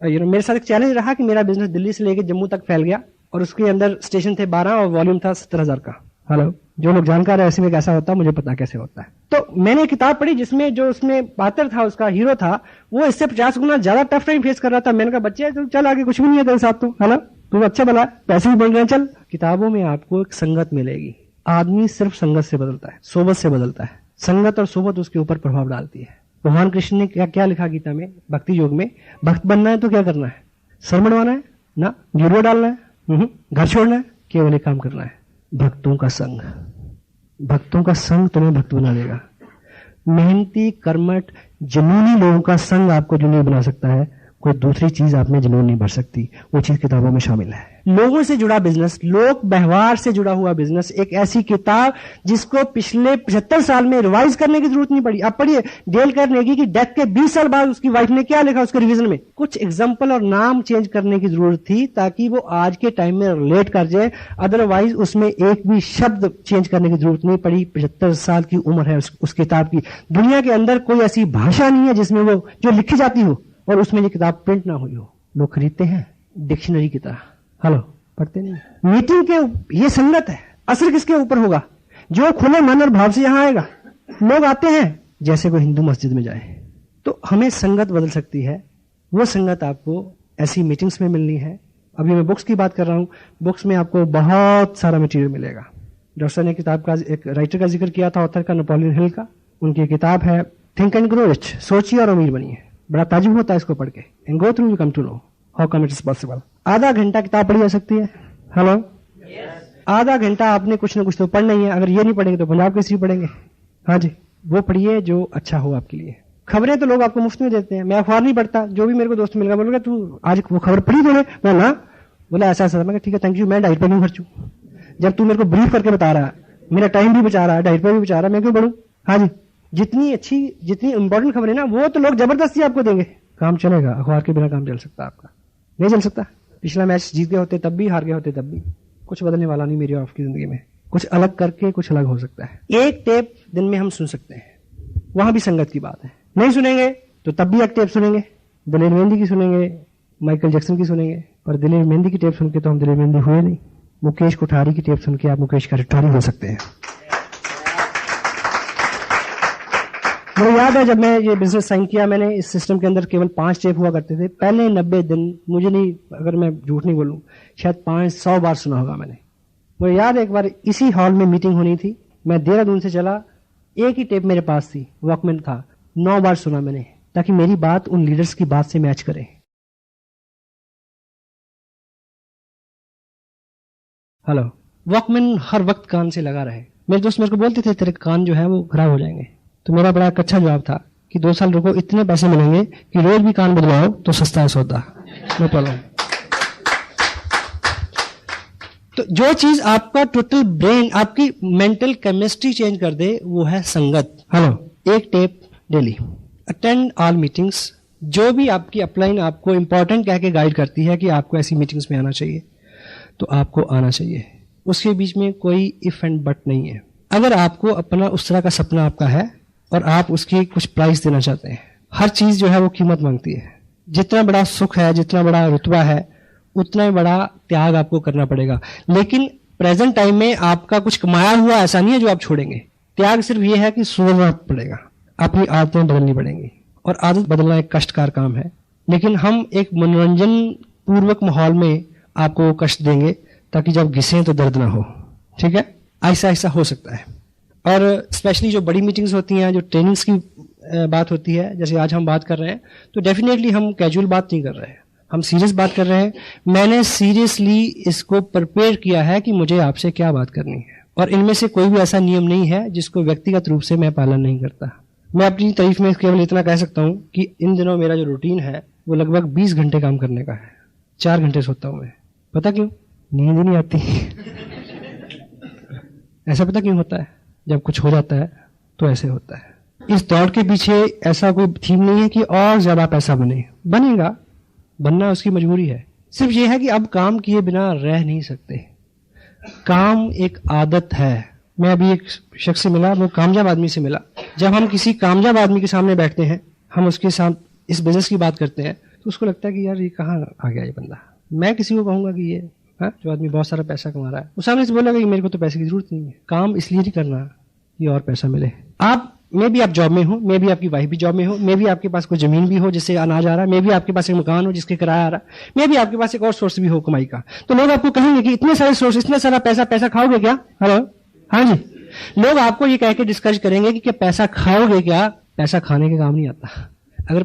मेरे साथ एक चैलेंज रहा कि मेरा बिजनेस दिल्ली से लेकर जम्मू तक फैल गया और उसके अंदर स्टेशन थे 12 और वॉल्यूम था 70,000 का। हेलो, जो लोग जानकार है ऐसे में कैसा होता है मुझे पता कैसे होता है। तो मैंने एक किताब पढ़ी जिसमें जो उसमें पात्र था, उसका हीरो था, वो इससे 50 गुना ज्यादा टफ टाइम फेस कर रहा था। मैंने कहा बच्चे तो चल आगे, कुछ भी नहीं है तेरे साथ, तो हेलो तू अच्छा भला, पैसे भी बन रहे हैं, चल। किताबों में आपको एक संगत मिलेगी। आदमी सिर्फ संगत से बदलता है, सोबत से बदलता है। संगत और सोबत उसके ऊपर प्रभाव डालती है। भगवान कृष्ण ने क्या लिखा गीता में, भक्ति योग में, भक्त बनना है तो क्या करना है? सर मनवाना है ना, गिरवा डालना है, घर छोड़ना है, केवल एक काम करना है, भक्तों का संग। भक्तों का संग तुम्हें भक्त बना देगा। मेहनती, कर्मठ, जुनूनी लोगों का संग आपको जुनूनी बना सकता है। कोई दूसरी चीज आप में जुनून नहीं भर सकती, वो चीज किताबों में शामिल है। लोगों से जुड़ा बिजनेस, लोक व्यवहार से जुड़ा हुआ बिजनेस, एक ऐसी किताब जिसको पिछले 75 साल में रिवाइज करने की जरूरत नहीं पड़ी। आप पढ़िए, डेल कार्नेगी की डेथ के 20 साल बाद उसकी वाइफ ने क्या लिखा उसके रिवीजन में, कुछ एग्जाम्पल और नाम चेंज करने की जरूरत थी ताकि वो आज के टाइम में रिलेट कर जाए। अदरवाइज उसमें एक भी शब्द चेंज करने की जरूरत नहीं पड़ी। 75 साल की उम्र है उस किताब की। दुनिया के अंदर कोई ऐसी भाषा नहीं है जिसमें वो जो लिखी जाती हो और उसमें ये किताब प्रिंट ना हुई हो। लोग खरीदते हैं डिक्शनरी की तरह, हेलो पढ़ते नहीं। मीटिंग के ये संगत है, असर किसके ऊपर होगा? जो खुले मन और भाव से यहां आएगा। लोग आते हैं जैसे कोई हिंदू मस्जिद में जाए। तो हमें संगत बदल सकती है। वो संगत आपको ऐसी मीटिंग्स में मिलनी है। अभी मैं बुक्स की बात कर रहा हूं, बुक्स में आपको बहुत सारा मटेरियल मिलेगा। डॉक्टर ने किताब का एक राइटर का जिक्र किया था, ऑथर का, नेपोलियन हिल का। उनकी किताब है थिंक एंड ग्रो रिच, सोचिए और अमीर बनिए। बड़ा ताजुब होता है इसको पढ़ के। And go through you come to know how come it is possible. आधा घंटा किताब पढ़ी जा सकती है। हेलो, आधा घंटा आपने कुछ ना कुछ तो पढ़ना ही है। अगर ये नहीं पढ़ेंगे तो पंजाब केसरी पढ़ेंगे। हाँ जी, वो पढ़िए जो अच्छा हो आपके लिए। खबरें तो लोग आपको मुफ्त में देते हैं। मैं अखबार नहीं पढ़ता, जो भी मेरे को दोस्त मिल गया बोलोगे तू आज वो खबर पढ़ी तूने? मैं ना बोला ऐसा ऐसा। मैं ठीक है थैंक यू, मैं डाइट पर नहीं खर्चू। जब तू मेरे को ब्रीफ करके बता रहा है, मेरा टाइम भी बचा रहा है, डाइट पर भी बचा रहा है, मैं क्यों पढ़ूं? हाँ जी, जितनी अच्छी, जितनी इंपॉर्टेंट खबर है ना, वो तो लोग जबरदस्ती आपको देंगे। काम चलेगा, अखबार के बिना काम चल सकता आपका? नहीं चल सकता। पिछला मैच जीत गए होते तब भी, हार गए होते तब भी। कुछ बदलने वाला नहीं मेरी और आपकी जिंदगी में। कुछ अलग करके कुछ अलग हो सकता है। एक टेप दिन में हम सुन सकते हैं, वहां भी संगत की बात है। नहीं सुनेंगे तो तब भी एक टेप सुनेंगे। दिलेर मेहंदी की सुनेंगे, माइकल जैक्सन की सुनेंगे, पर दिलेर मेहंदी की टेप सुन के तो हम दिलेर मेहंदी हुए नहीं। मुकेश कोठारी की टेप सुन के आप मुकेश कोठारी हो सकते हैं। मुझे याद है जब मैं ये बिजनेस साइन किया, मैंने इस सिस्टम के अंदर केवल 5 स्टेप हुआ करते थे। पहले 90 दिन, मुझे नहीं, अगर मैं झूठ नहीं बोलूं, शायद 500 बार सुना होगा मैंने। मुझे याद है एक बार इसी हॉल में मीटिंग होनी थी, मैं देहरादून से चला, एक ही टेप मेरे पास थी, वॉकमैन था, 9 बार सुना मैंने, ताकि मेरी बात उन लीडर्स की बात से मैच करे। हेलो, वॉकमैन हर वक्त कान से लगा रहे। मेरे दोस्त मेरे को बोलते थे तेरे कान जो है वो खराब हो जाएंगे। तो मेरा बड़ा एक अच्छा जवाब था कि 2 साल रुको, इतने पैसे मिलेंगे कि रोज भी कान बदलाओ तो सस्ता है सौदा, नो प्रॉब्लम। तो जो चीज आपका टोटल ब्रेन, आपकी मेंटल केमिस्ट्री चेंज कर दे, वो है संगत। हेलो, एक tape daily, attend all meetings. जो भी आपकी अपलाइन आपको इंपॉर्टेंट कह के गाइड करती है कि आपको ऐसी मीटिंग्स में आना चाहिए, तो आपको आना चाहिए। उसके बीच में कोई इफ एंड बट नहीं है। अगर आपको अपना उस तरह का सपना आपका है और आप उसकी कुछ प्राइस देना चाहते हैं, हर चीज जो है वो कीमत मांगती है। जितना बड़ा सुख है, जितना बड़ा रुतबा है, उतना ही बड़ा त्याग आपको करना पड़ेगा। लेकिन प्रेजेंट टाइम में आपका कुछ कमाया हुआ ऐसा नहीं है जो आप छोड़ेंगे। त्याग सिर्फ ये है कि सुधरना पड़ेगा, अपनी आदतें बदलनी पड़ेंगी। और आदत बदलना एक कष्टकार काम है, लेकिन हम एक मनोरंजन पूर्वक माहौल में आपको कष्ट देंगे ताकि जब घिसें तो दर्द ना हो। ठीक है, ऐसा ऐसा हो सकता है। और स्पेशली जो बड़ी मीटिंग्स होती हैं, जो ट्रेनिंग्स की बात होती है, जैसे आज हम बात कर रहे हैं, तो डेफिनेटली हम कैजुअल बात नहीं कर रहे हैं, हम सीरियस बात कर रहे हैं। मैंने सीरियसली इसको प्रिपेयर किया है कि मुझे आपसे क्या बात करनी है, और इनमें से कोई भी ऐसा नियम नहीं है जिसको व्यक्तिगत रूप से मैं पालन नहीं करता। मैं अपनी तारीफ में केवल इतना कह सकता हूं कि इन दिनों मेरा जो रूटीन है वो लगभग 20 घंटे काम करने का है। 4 घंटे सोता हूं मैं। पता क्यों? नींद ही नहीं आती। ऐसा पता क्यों होता है? जब कुछ हो जाता है तो ऐसे होता है। इस दौड़ के पीछे ऐसा कोई थीम नहीं है कि और ज्यादा पैसा बने, बनेगा, बनना उसकी मजबूरी है। सिर्फ ये है कि अब काम किए बिना रह नहीं सकते। काम एक आदत है। मैं अभी एक शख्स से मिला, वो कामयाब आदमी से मिला। जब हम किसी कामयाब आदमी के सामने बैठते हैं, हम उसके साथ इस बिजनेस की बात करते हैं, तो उसको लगता है कि यार ये कहाँ आ गया ये बंदा। मैं किसी को कहूंगा कि ये जो आदमी बहुत सारा पैसा कमा रहा है, वो सामने से बोलेगा कि मेरे को तो पैसे की जरूरत नहीं है, काम इसलिए नहीं करना कि और पैसा मिले। आप मे भी आप जॉब में हो, मे भी आपकी वाइफ भी जॉब में हो, मे भी आपके पास कोई जमीन भी हो जिससे अनाज आ रहा है, मे भी आपके पास एक मकान हो जिसके किराया आ रहा है, मे भी आपके पास एक और सोर्स भी हो कमाई का। तो लोग आपको कहेंगे कि इतने सारे सोर्स, इतना सारा पैसा खाओगे क्या? हेलो, हाँ जी, लोग आपको ये कह के डिस्कस करेंगे कि पैसा खाओगे क्या? पैसा खाने के काम नहीं आता। अगर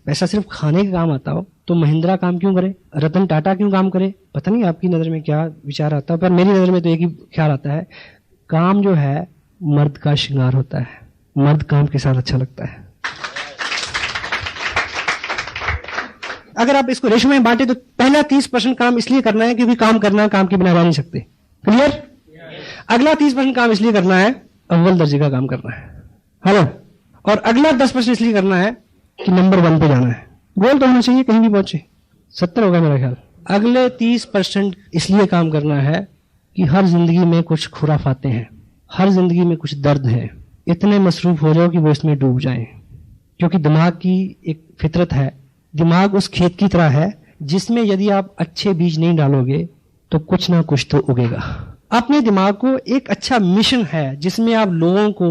पैसा सिर्फ खाने के काम आता हो तो महिंद्रा काम क्यों करे, रतन टाटा क्यों काम करे? पता नहीं आपकी नजर में क्या विचार आता है, पर मेरी नजर में तो एक ही ख्याल आता है, काम जो है मर्द का श्रृंगार होता है, मर्द काम के साथ अच्छा लगता है। अगर आप इसको रेशो में बांटे तो पहला 30% काम इसलिए करना है क्योंकि काम करना, काम के बिना रह नहीं सकते। क्लियर? अगला 30% काम इसलिए करना है, अव्वल दर्जे का काम करना है। हेलो, और अगला 10% इसलिए करना है कि नंबर 1 पे जाना है। गोल तो होना चाहिए, कहीं भी पहुंचे। 70 होगा मेरा ख्याल। अगले 30% इसलिए काम करना है कि हर जिंदगी में कुछ खुराफाते हैं, हर जिंदगी में कुछ दर्द है, इतने मसरूफ हो जाओ कि वो इसमें डूब जाएं। क्योंकि दिमाग की एक फितरत है, दिमाग उस खेत की तरह है जिसमें यदि आप अच्छे बीज नहीं डालोगे तो कुछ ना कुछ तो उगेगा। अपने दिमाग को एक अच्छा मिशन है जिसमें आप लोगों को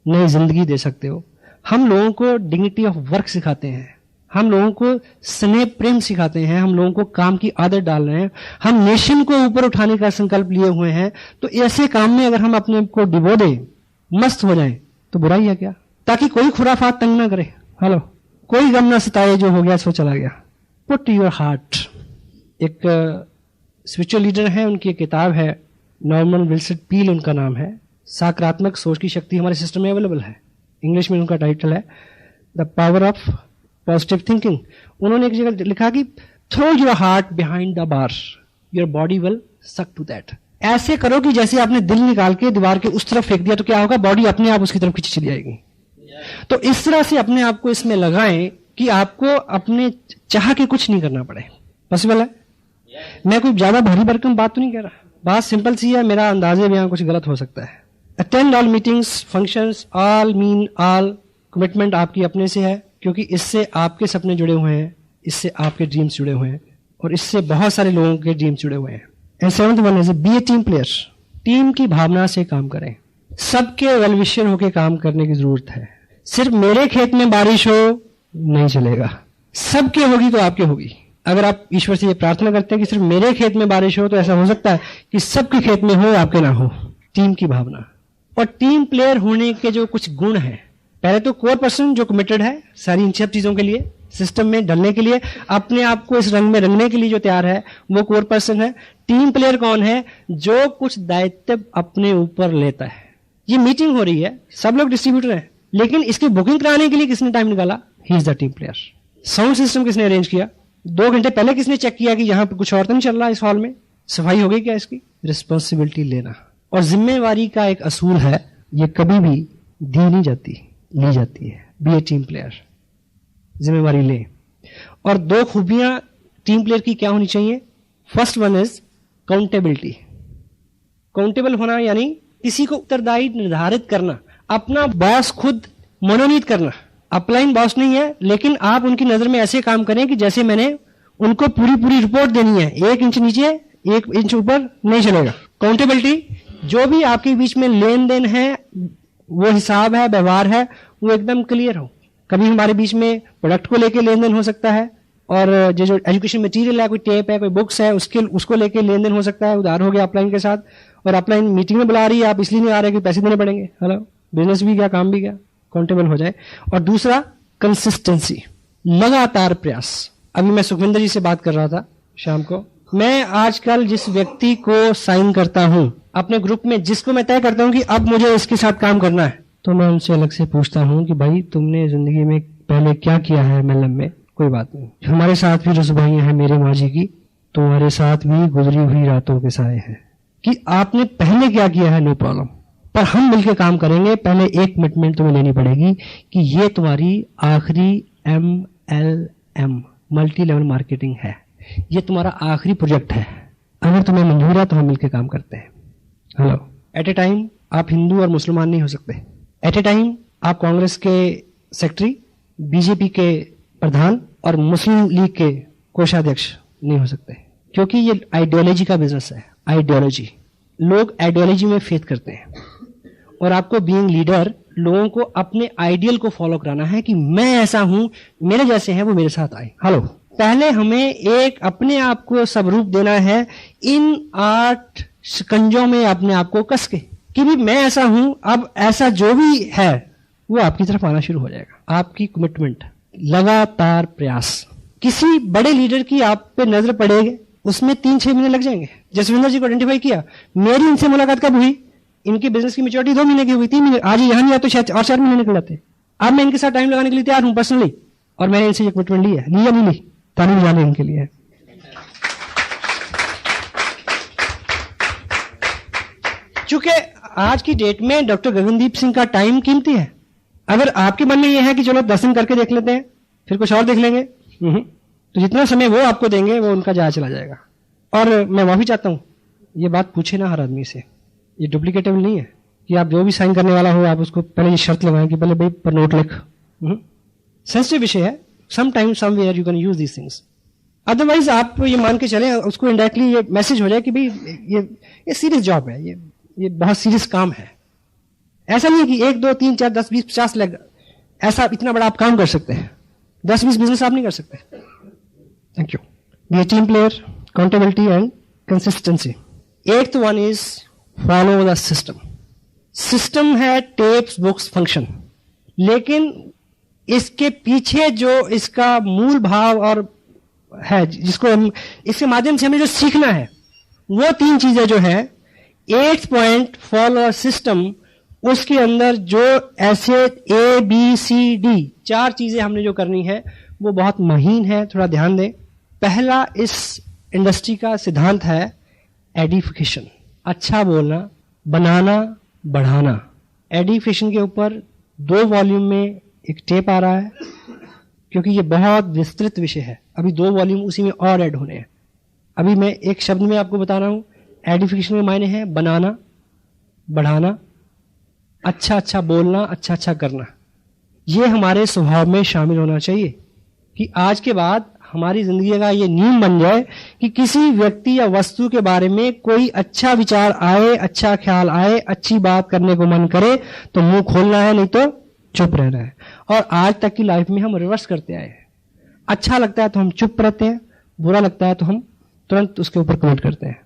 नई जिंदगी दे सकते हो। हम लोगों को डिग्निटी ऑफ वर्क सिखाते हैं, हम लोगों को स्नेह प्रेम सिखाते हैं, हम लोगों को काम की आदत डाल रहे हैं, हम नेशन को ऊपर उठाने का संकल्प लिए हुए हैं। तो ऐसे काम में अगर हम अपने को डिबो दें, मस्त हो जाएं, तो बुराई है क्या? ताकि कोई खुराफात तंग ना करे। हेलो, कोई गम ना सताए, जो हो गया सो चला गया। Put your heart. एक स्पिरिचुअल लीडर है, उनकी एक किताब है, नॉर्मन विल्सन पील उनका नाम है, सकारात्मक सोच की शक्ति हमारे सिस्टम में अवेलेबल है। इंग्लिश में उनका टाइटल है the power of positive thinking. उन्होंने एक जगह लिखा कि throw your heart behind the bar, your body will suck to that. ऐसे करो कि जैसे आपने दिल निकाल के दीवार के उस तरफ फेंक दिया तो क्या होगा, बॉडी अपने आप उसकी तरफ खींची चली जाएगी। तो इस तरह से अपने आप को इसमें लगाएं कि आपको अपने चाह के कुछ नहीं करना पड़े। पॉसिबल है? मैं कोई ज्यादा भारी भरकम बात तो नहीं कह रहा, बात सिंपल सी है, मेरा अंदाजे में कुछ गलत हो सकता है। Attend all meetings, functions, all mean all. Commitment आपकी अपने से है, क्योंकि इससे आपके सपने जुड़े हुए हैं, इससे आपके ड्रीम्स जुड़े हुए हैं, और इससे बहुत सारे लोगों के ड्रीम्स जुड़े हुए हैं। And 7th one is be a team player. Team की भावना से काम करें, सबके वेल विशर होकर काम करने की जरूरत है, सिर्फ मेरे खेत में बारिश हो नहीं चलेगा, सबके होगी तो आपके होगी। अगर आप ईश्वर से ये प्रार्थना करते हैं कि सिर्फ मेरे खेत में बारिश हो, तो ऐसा हो सकता है कि सबके खेत में हो, आपके ना हो। टीम की भावना और टीम प्लेयर होने के जो कुछ गुण हैं, पहले तो कोर पर्सन जो कमिटेड है सारी इन सब चीजों के लिए, सिस्टम में ढलने के लिए, अपने आप को इस रंग में रंगने के लिए जो तैयार है, वो कोर पर्सन है। टीम प्लेयर कौन है? जो कुछ दायित्व अपने ऊपर लेता है। ये मीटिंग हो रही है, सब लोग डिस्ट्रीब्यूटर हैं, लेकिन इसकी बुकिंग कराने के लिए किसने टाइम निकाला? He is the team player. Sound system किसने अरेंज किया? 2 घंटे पहले किसने चेक किया कि यहां पर कुछ और तो नहीं चल रहा, इस हॉल में सफाई हो गई क्या? इसकी रिस्पॉन्सिबिलिटी लेना और जिम्मेवारी का एक असूल है, ये कभी भी दी नहीं जाती, ली जाती है। बी ए टीम प्लेयर, जिम्मेवारी ले। और 2 खूबियां टीम प्लेयर की क्या होनी चाहिए? First one is accountability. Countable होना यानी किसी को उत्तरदायी निर्धारित करना, अपना बॉस खुद मनोनीत करना। अपलाइन बॉस नहीं है, लेकिन आप उनकी नजर में ऐसे काम करें कि जैसे मैंने उनको पूरी रिपोर्ट देनी है, 1 इंच नीचे 1 इंच ऊपर नहीं चलेगा। काउंटेबिलिटी, जो भी आपके बीच में लेन देन है, वो हिसाब है, व्यवहार है, वो एकदम क्लियर हो। कभी हमारे बीच में प्रोडक्ट को लेके लेन देन हो सकता है, और जो एजुकेशन मटेरियल है, कोई टेप है, कोई बुक्स है, उसको लेके लेन देन हो सकता है। उधार हो गया अपलाइन के साथ, और अपलाइन मीटिंग में बुला रही है, आप इसलिए नहीं आ रहे कि पैसे देने पड़ेंगे। हेलो, बिजनेस भी गया, काम भी गया, काउंटेबल हो जाए। और दूसरा कंसिस्टेंसी, लगातार प्रयास। अभी मैं सुखविंदर जी से बात कर रहा था शाम को। मैं आजकल जिस व्यक्ति को साइन करता हूं अपने ग्रुप में, जिसको मैं तय करता हूं कि अब मुझे इसके साथ काम करना है, तो मैं उनसे अलग से पूछता हूं कि भाई तुमने जिंदगी में पहले क्या किया है मलम में? कोई बात नहीं, हमारे साथ भी रसुभाइयां हैं मेरे माँ जी की, तुम्हारे साथ भी गुजरी हुई रातों के साए हैं। कि आपने पहले क्या किया है, नो प्रॉब्लम, पर हम मिलकर काम करेंगे। पहले एक कमिटमेंट तुम्हें लेनी पड़ेगी कि ये तुम्हारी आखिरी MLM मल्टी लेवल मार्केटिंग है, ये तुम्हारा आखिरी प्रोजेक्ट है। अगर तुम्हें मंजूर है तो हम मिलकर काम करते हैं। हेलो, एट ए टाइम आप हिंदू और मुसलमान नहीं हो सकते। एट ए टाइम आप कांग्रेस के सेक्रेटरी, बीजेपी के प्रधान और मुस्लिम लीग के कोषाध्यक्ष नहीं हो सकते, क्योंकि ये आइडियोलॉजी का बिजनेस है। आइडियोलॉजी, लोग आइडियोलॉजी में फेथ करते हैं, और आपको बीइंग लीडर लोगों को अपने आइडियल को फॉलो कराना है कि मैं ऐसा हूं, मेरे जैसे हैं वो मेरे साथ आए। हेलो, पहले हमें एक अपने आप को स्वरूप देना है, इन 8 शिकंजों में अपने आप को कस के कि भी मैं ऐसा हूं। अब ऐसा जो भी है वो आपकी तरफ आना शुरू हो जाएगा। आपकी कमिटमेंट, लगातार प्रयास। किसी बड़े लीडर की आप पे नजर पड़ेगी, उसमें 3-6 महीने लग जाएंगे। जसविंदर जी को आइडेंटिफाई किया, मेरी इनसे मुलाकात कब हुई? इनकी बिजनेस की मैच्योरिटी 2 महीने की हुई, 3 महीने। आज यहां नहीं आते, शायद और 4 महीने निकल जाते। अब मैं इनके साथ टाइम लगाने के लिए तैयार हूं पर्सनली, और मैंने इनसे कमिटमेंट ली है। ली या नहीं ली? तारीफ जाने इनके लिए। चूंकि आज की डेट में डॉक्टर गगनदीप सिंह का टाइम कीमती है। अगर आपके मन में यह है कि चलो 10 दिन करके देख लेते हैं, फिर कुछ और देख लेंगे, तो जितना समय वो आपको देंगे वो उनका जाया चला जाएगा। और मैं माफी चाहता हूं, ये बात पूछे ना हर आदमी से, ये डुप्लीकेटेबल नहीं है कि आप जो भी साइन करने वाला हो आप उसको पहले ये शर्त लगाएं कि पहले भाई पर नोट लिख। सेंसिटिव विषय है, some time somewhere you can use these things. Otherwise आप ये मान के चलें, उसको इनडायरेक्टली ये मैसेज हो जाए कि भाई ये सीरियस जॉब है, ये बहुत सीरियस काम है। ऐसा नहीं है कि 1, 2, 3, 4, 10, 20, 50 लग, ऐसा इतना बड़ा आप काम कर सकते हैं। 10-20 बिजनेस आप नहीं कर सकते। Thank you. Be a team player, accountability and consistency. 8th one is follow the system. System है टेप्स, बुक्स, फंक्शन, लेकिन इसके पीछे जो इसका मूल भाव और है, जिसको हम इसके माध्यम से हमें जो सीखना है, वो 3 चीजें जो है 8th पॉइंट फॉलो सिस्टम, उसके अंदर जो ऐसे ABCD 4 चीजें हमने जो करनी है वो बहुत महीन है, थोड़ा ध्यान दें। पहला इस इंडस्ट्री का सिद्धांत है एडिफिकेशन, अच्छा बोलना, बनाना, बढ़ाना। एडिफिकेशन के ऊपर 2 वॉल्यूम में एक टेप आ रहा है, क्योंकि ये बहुत विस्तृत विषय है। अभी 2 वॉल्यूम उसी में और ऐड होने हैं। अभी मैं एक शब्द में आपको बता रहा हूं, एडिफिकेशन के मायने हैं बनाना, बढ़ाना, अच्छा बोलना, अच्छा करना। ये हमारे स्वभाव में शामिल होना चाहिए कि आज के बाद हमारी जिंदगी का ये नियम बन जाए कि किसी व्यक्ति या वस्तु के बारे में कोई अच्छा विचार आए, अच्छा ख्याल आए, अच्छी बात करने को मन करे तो मुंह खोलना है, नहीं तो चुप रहना है। और आज तक की लाइफ में हम रिवर्स करते आए हैं। अच्छा लगता है तो हम चुप रहते हैं, बुरा लगता है तो हम तुरंत उसके ऊपर कमेंट करते हैं,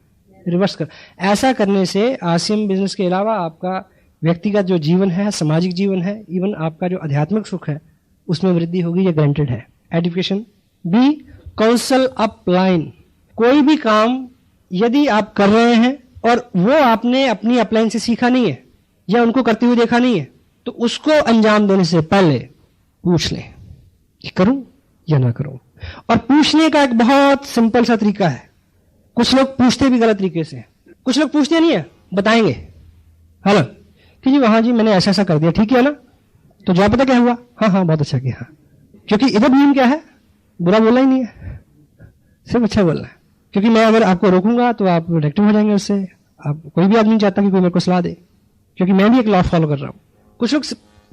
रिवर्स कर। ऐसा करने से आरसीएम बिजनेस के अलावा आपका व्यक्तिगत जो जीवन है, सामाजिक जीवन है, इवन आपका जो आध्यात्मिक सुख है, उसमें वृद्धि होगी, ये गारंटेड है। Education. B, counsel upline. कोई भी काम यदि आप कर रहे हैं और वो आपने अपनी अपलाइन से सीखा नहीं है या उनको करते हुए देखा नहीं है, तो उसको अंजाम देने से पहले पूछ लें कि करूं या ना करूं। और पूछने का एक बहुत सिंपल सा तरीका है। कुछ लोग पूछते भी गलत तरीके से, कुछ लोग पूछते नहीं है, बताएंगे हेलो कि जी वहां जी मैंने ऐसा ऐसा कर दिया, ठीक है ना, तो जवाब पता क्या हुआ, हाँ हाँ बहुत अच्छा किया, क्योंकि इधर नियम क्या है, बुरा बोलना ही नहीं है, सिर्फ अच्छा बोलना है। क्योंकि मैं अगर आपको रोकूंगा तो आप नेगेटिव हो जाएंगे उससे। आप कोई भी आदमी नहीं चाहता कि कोई मेरे को सलाह दे, क्योंकि मैं भी एक लॉ फॉलो कर रहा हूं। कुछ लोग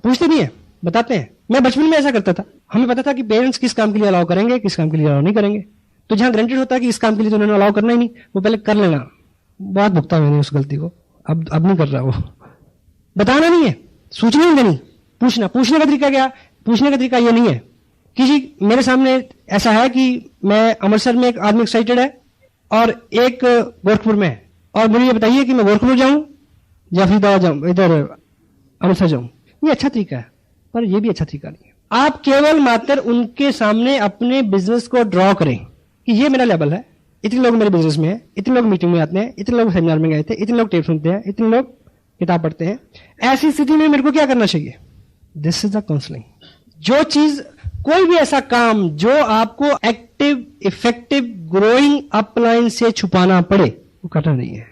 पूछते नहीं है, बताते हैं। मैं बचपन में ऐसा करता था, हमें पता था कि पेरेंट्स किस काम के लिए अलाउ करेंगे, किस काम के लिए अलाउ नहीं करेंगे। तो जहां ग्रांटेड होता है कि इस काम के लिए तो उन्होंने अलाउ करना ही नहीं, वो पहले कर लेना। बहुत भुगता मैंने उस गलती को, अब नहीं कर रहा। वो बताना नहीं है, सूचना नहीं देनी, पूछना। पूछने का तरीका क्या, पूछने का तरीका ये नहीं है कि जी मेरे सामने ऐसा है कि मैं अमृतसर में एक आदमी एक्साइटेड है और एक गोरखपुर में है, और मुझे ये बताइए कि मैं गोरखपुर जाऊं या फरीदाबाद जाऊं, इधर अमृतसर जाऊं। ये अच्छा तरीका है, पर ये भी अच्छा तरीका नहीं है। आप केवल मात्र उनके सामने अपने बिजनेस को ड्रॉ करें कि ये मेरा लेवल है, इतने लोग मेरे बिजनेस में है, इतने लोग मीटिंग में आते हैं, इतने लोग सेमिनार में गए थे, इतने लोग टेप सुनते हैं, इतने लोग किताब पढ़ते हैं। ऐसी स्थिति में मेरे को क्या करना चाहिए, दिस इज द काउंसलिंग। जो चीज, कोई भी ऐसा काम जो आपको एक्टिव, इफेक्टिव, ग्रोइंग अपलाइन से छुपाना पड़े, वो करना नहीं है।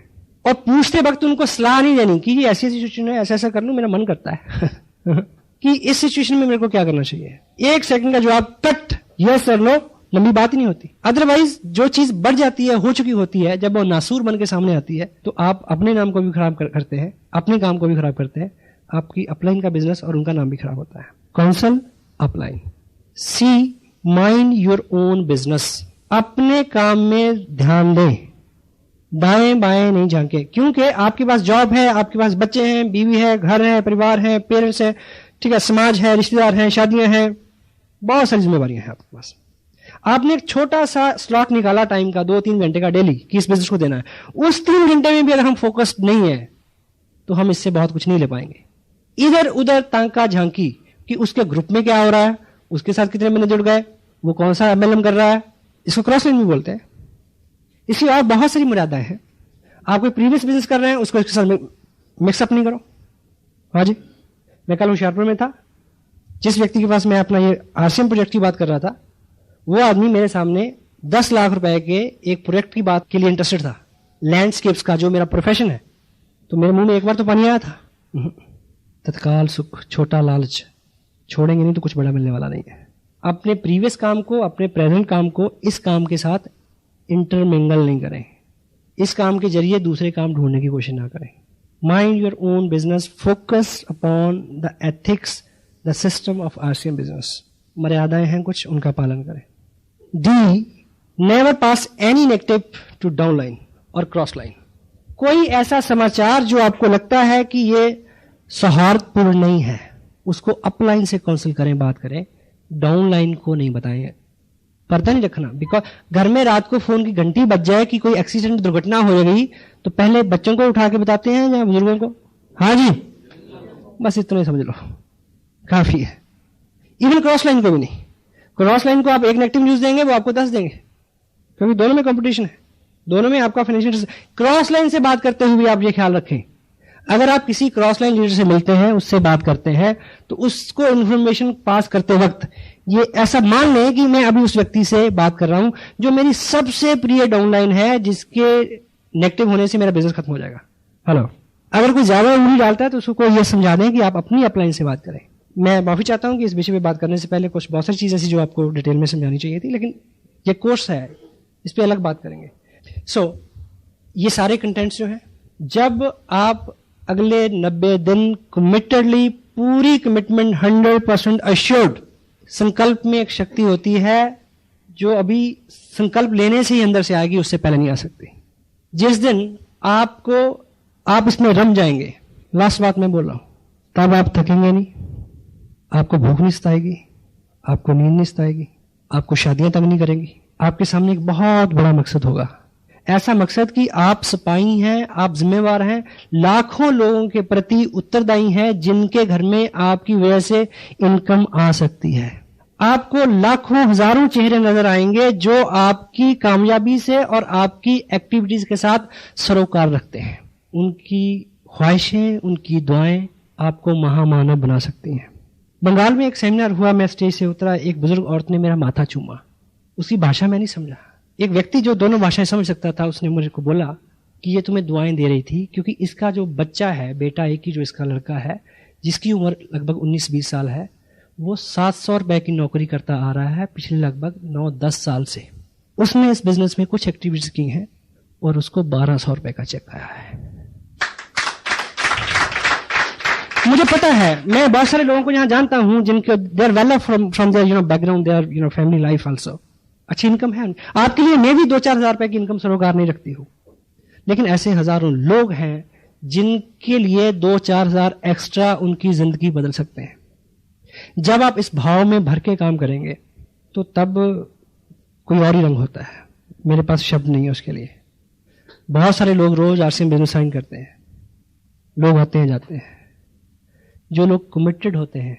और पूछते वक्त उनको सलाह नहीं देनी कि ये ऐसी सिचुएशन है, ऐसा ऐसा कर लूं, मेरा मन करता है कि इस सिचुएशन में मेरे को क्या करना चाहिए। एक सेकंड का जवाब कट, यस और नो, लंबी बात ही नहीं होती। अदरवाइज जो चीज बढ़ जाती है, हो चुकी होती है, जब वो नासूर बन के सामने आती है, तो आप अपने नाम को भी खराब करते हैं, अपने काम को भी खराब करते हैं, आपकी अपलाइन का बिजनेस और उनका नाम भी खराब होता है। Counsel upline. C, mind your own business. अपने काम में ध्यान दें, दाएं बाएं नहीं झांके। क्योंकि आपके पास जॉब है, आपके पास बच्चे हैं, बीवी है, घर है, परिवार है, पेरेंट्स है, ठीक है, समाज है, रिश्तेदार हैं, शादियां हैं, बहुत सारी जिम्मेवारियां हैं आपके पास। आपने एक छोटा सा स्लॉट निकाला टाइम का, 2-3 घंटे का डेली, कि इस बिजनेस को देना है। उस 3 घंटे में भी अगर हम फोकस्ड नहीं है तो हम इससे बहुत कुछ नहीं ले पाएंगे। इधर उधर तांका झांकी कि उसके ग्रुप में क्या हो रहा है, उसके साथ कितने बंदे जुड़ गए, वो कौन सा एमएलएम कर रहा है, इसको क्रॉस लाइन भी बोलते हैं। इसलिए और बहुत सारी मर्यादाएं हैं। आप कोई प्रीवियस बिजनेस कर रहे हैं, उसको इसके साथ मिक्सअप नहीं करो। हाँ जी, मैं कल होशियारपुर में था, जिस व्यक्ति के पास मैं अपना ये आरसीएम प्रोजेक्ट की बात कर रहा था, वो आदमी मेरे सामने 10 लाख रुपए के एक प्रोजेक्ट की बात के लिए इंटरेस्टेड था, लैंडस्केप्स का, जो मेरा प्रोफेशन है। तो मेरे मुंह में एक बार तो पानी आया था। तत्काल सुख, छोटा लालच, छोड़ेंगे नहीं तो कुछ बड़ा मिलने वाला नहीं है। अपने प्रीवियस काम को, अपने प्रेजेंट काम को इस काम के साथ इंटरमिंगल नहीं करें। इस काम के जरिए दूसरे काम ढूंढने की कोशिश ना करें। Mind your own business, focus upon the ethics, the system of RCM business. मर्यादाएं हैं कुछ, उनका पालन करें। D, never pass any negative to down line और क्रॉस लाइन। कोई ऐसा समाचार जो आपको लगता है कि ये सौहार्दपूर्ण नहीं है, उसको अपलाइन से काउंसिल करें, बात करें, डाउन लाइन को नहीं बताएं। पर्दा नहीं रखना। बिकॉज घर में रात को फोन की घंटी बज जाए कि कोई एक्सीडेंट, दुर्घटना हो गई, तो पहले बच्चों को उठा के बताते हैं या बुजुर्गों को? हाँ जी, बस इतना ही समझ लो, काफी है। इवन क्रॉस लाइन को भी नहीं। क्रॉस लाइन को आप एक नेगेटिव न्यूज देंगे, वो आपको 10 देंगे, क्योंकि दोनों में कंपटीशन है, दोनों में आपका फाइनेंशियल। क्रॉस लाइन से बात करते हुए आप ये ख्याल रखें, अगर आप किसी क्रॉस लाइन लीडर से मिलते हैं, उससे बात करते हैं, तो उसको इंफॉर्मेशन पास करते वक्त ये ऐसा मान लें कि मैं अभी उस व्यक्ति से बात कर रहा हूं जो मेरी सबसे प्रिय डाउनलाइन है, जिसके नेगेटिव होने से मेरा बिजनेस खत्म हो जाएगा। हेलो, अगर कोई ज्यादा उंगली डालता है तो उसको यह समझा दें कि आप अपनी अपलाइन से बात करें। मैं माफी चाहता हूं कि इस विषय पे बात करने से पहले कुछ बहुत सारी चीजें ऐसी जो आपको डिटेल में समझानी चाहिए थी, लेकिन ये कोर्स है, इस पे अलग बात करेंगे। ये सारे कंटेंट्स जो हैं, जब आप अगले 90 दिन कमिटेडली, पूरी कमिटमेंट, 100% अश्योर्ड, संकल्प में एक शक्ति होती है जो अभी संकल्प लेने से ही अंदर से आएगी, उससे पहले नहीं आ सकती। जिस दिन आप इसमें रम जाएंगे, लास्ट बात मैं बोल रहा हूं, तब आप थकेंगे नहीं, आपको भूख नहीं सताएगी, आपको नींद नहीं सताएगी, आपको शादियां तंग नहीं करेंगी। आपके सामने एक बहुत बड़ा मकसद होगा, ऐसा मकसद कि आप सिपाही हैं, आप जिम्मेवार हैं, लाखों लोगों के प्रति उत्तरदायी हैं जिनके घर में आपकी वजह से इनकम आ सकती है। आपको लाखों हजारों चेहरे नजर आएंगे जो आपकी कामयाबी से और आपकी एक्टिविटीज के साथ सरोकार रखते हैं। उनकी ख्वाहिशें, उनकी दुआएं आपको महामानव बना सकती हैं। बंगाल में एक सेमिनार हुआ, मैं स्टेज से उतरा, एक बुजुर्ग औरत ने मेरा माथा चूमा। उसकी भाषा मैं नहीं समझा। एक व्यक्ति जो दोनों भाषाएं समझ सकता था, उसने मुझे को बोला कि ये तुम्हें दुआएं दे रही थी क्योंकि इसका जो बच्चा है, बेटा एक ही जो इसका लड़का है, जिसकी उम्र लगभग 19-20 साल है, वो 700 रुपए की नौकरी करता आ रहा है पिछले लगभग 9-10 साल से। उसने इस बिजनेस में कुछ एक्टिविटीज की हैं और उसको 1200 रुपए का चेक आया है। मुझे पता है, मैं बहुत सारे लोगों को यहाँ जानता हूँ जिनके their well off from their background, their family life also, अच्छी इनकम है। आपके लिए मैं भी 2-4 हजार रुपए की इनकम सरोकार नहीं रखती हूँ, लेकिन ऐसे हजारों लोग हैं जिनके लिए 2-4 हजार एक्स्ट्रा उनकी जिंदगी बदल सकते हैं। जब आप इस भाव में भर के काम करेंगे तो तब कोई और ही रंग होता है। मेरे पास शब्द नहीं है उसके लिए। बहुत सारे लोग रोज आरसी में बिजनेस साइन करते हैं, लोग आते हैं जाते हैं। जो लोग कमिटेड होते हैं,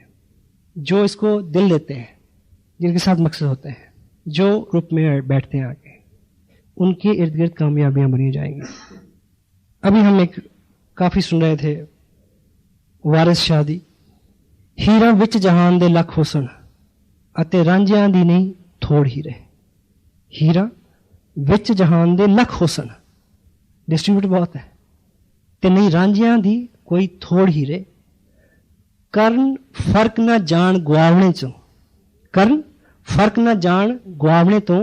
जो इसको दिल देते हैं, जिनके साथ मकसद होते हैं, जो ग्रुप में बैठते हैं आके, उनके इर्द गिर्द कामयाबियां बनी जाएंगी। अभी हम एक काफी सुन रहे थे, वारिस शादी, हीरा विच जहान दे लख हुसन अते रांझियां दी नहीं थोड़ हीरे। हीरा विच जहान दे लख हुसन, डिस्ट्रीब्यूट बहुत है, ते नहीं रांझियां दी कोई थोड़ हीरे। ਕਰਨ ਫਰਕ ਨਾ ਜਾਣ ਗਵਾਵਣੇ ਚੋਂ, ਕਰਨ ਫਰਕ ਨਾ ਜਾਣ ਗਵਾਵਣੇ ਤੋਂ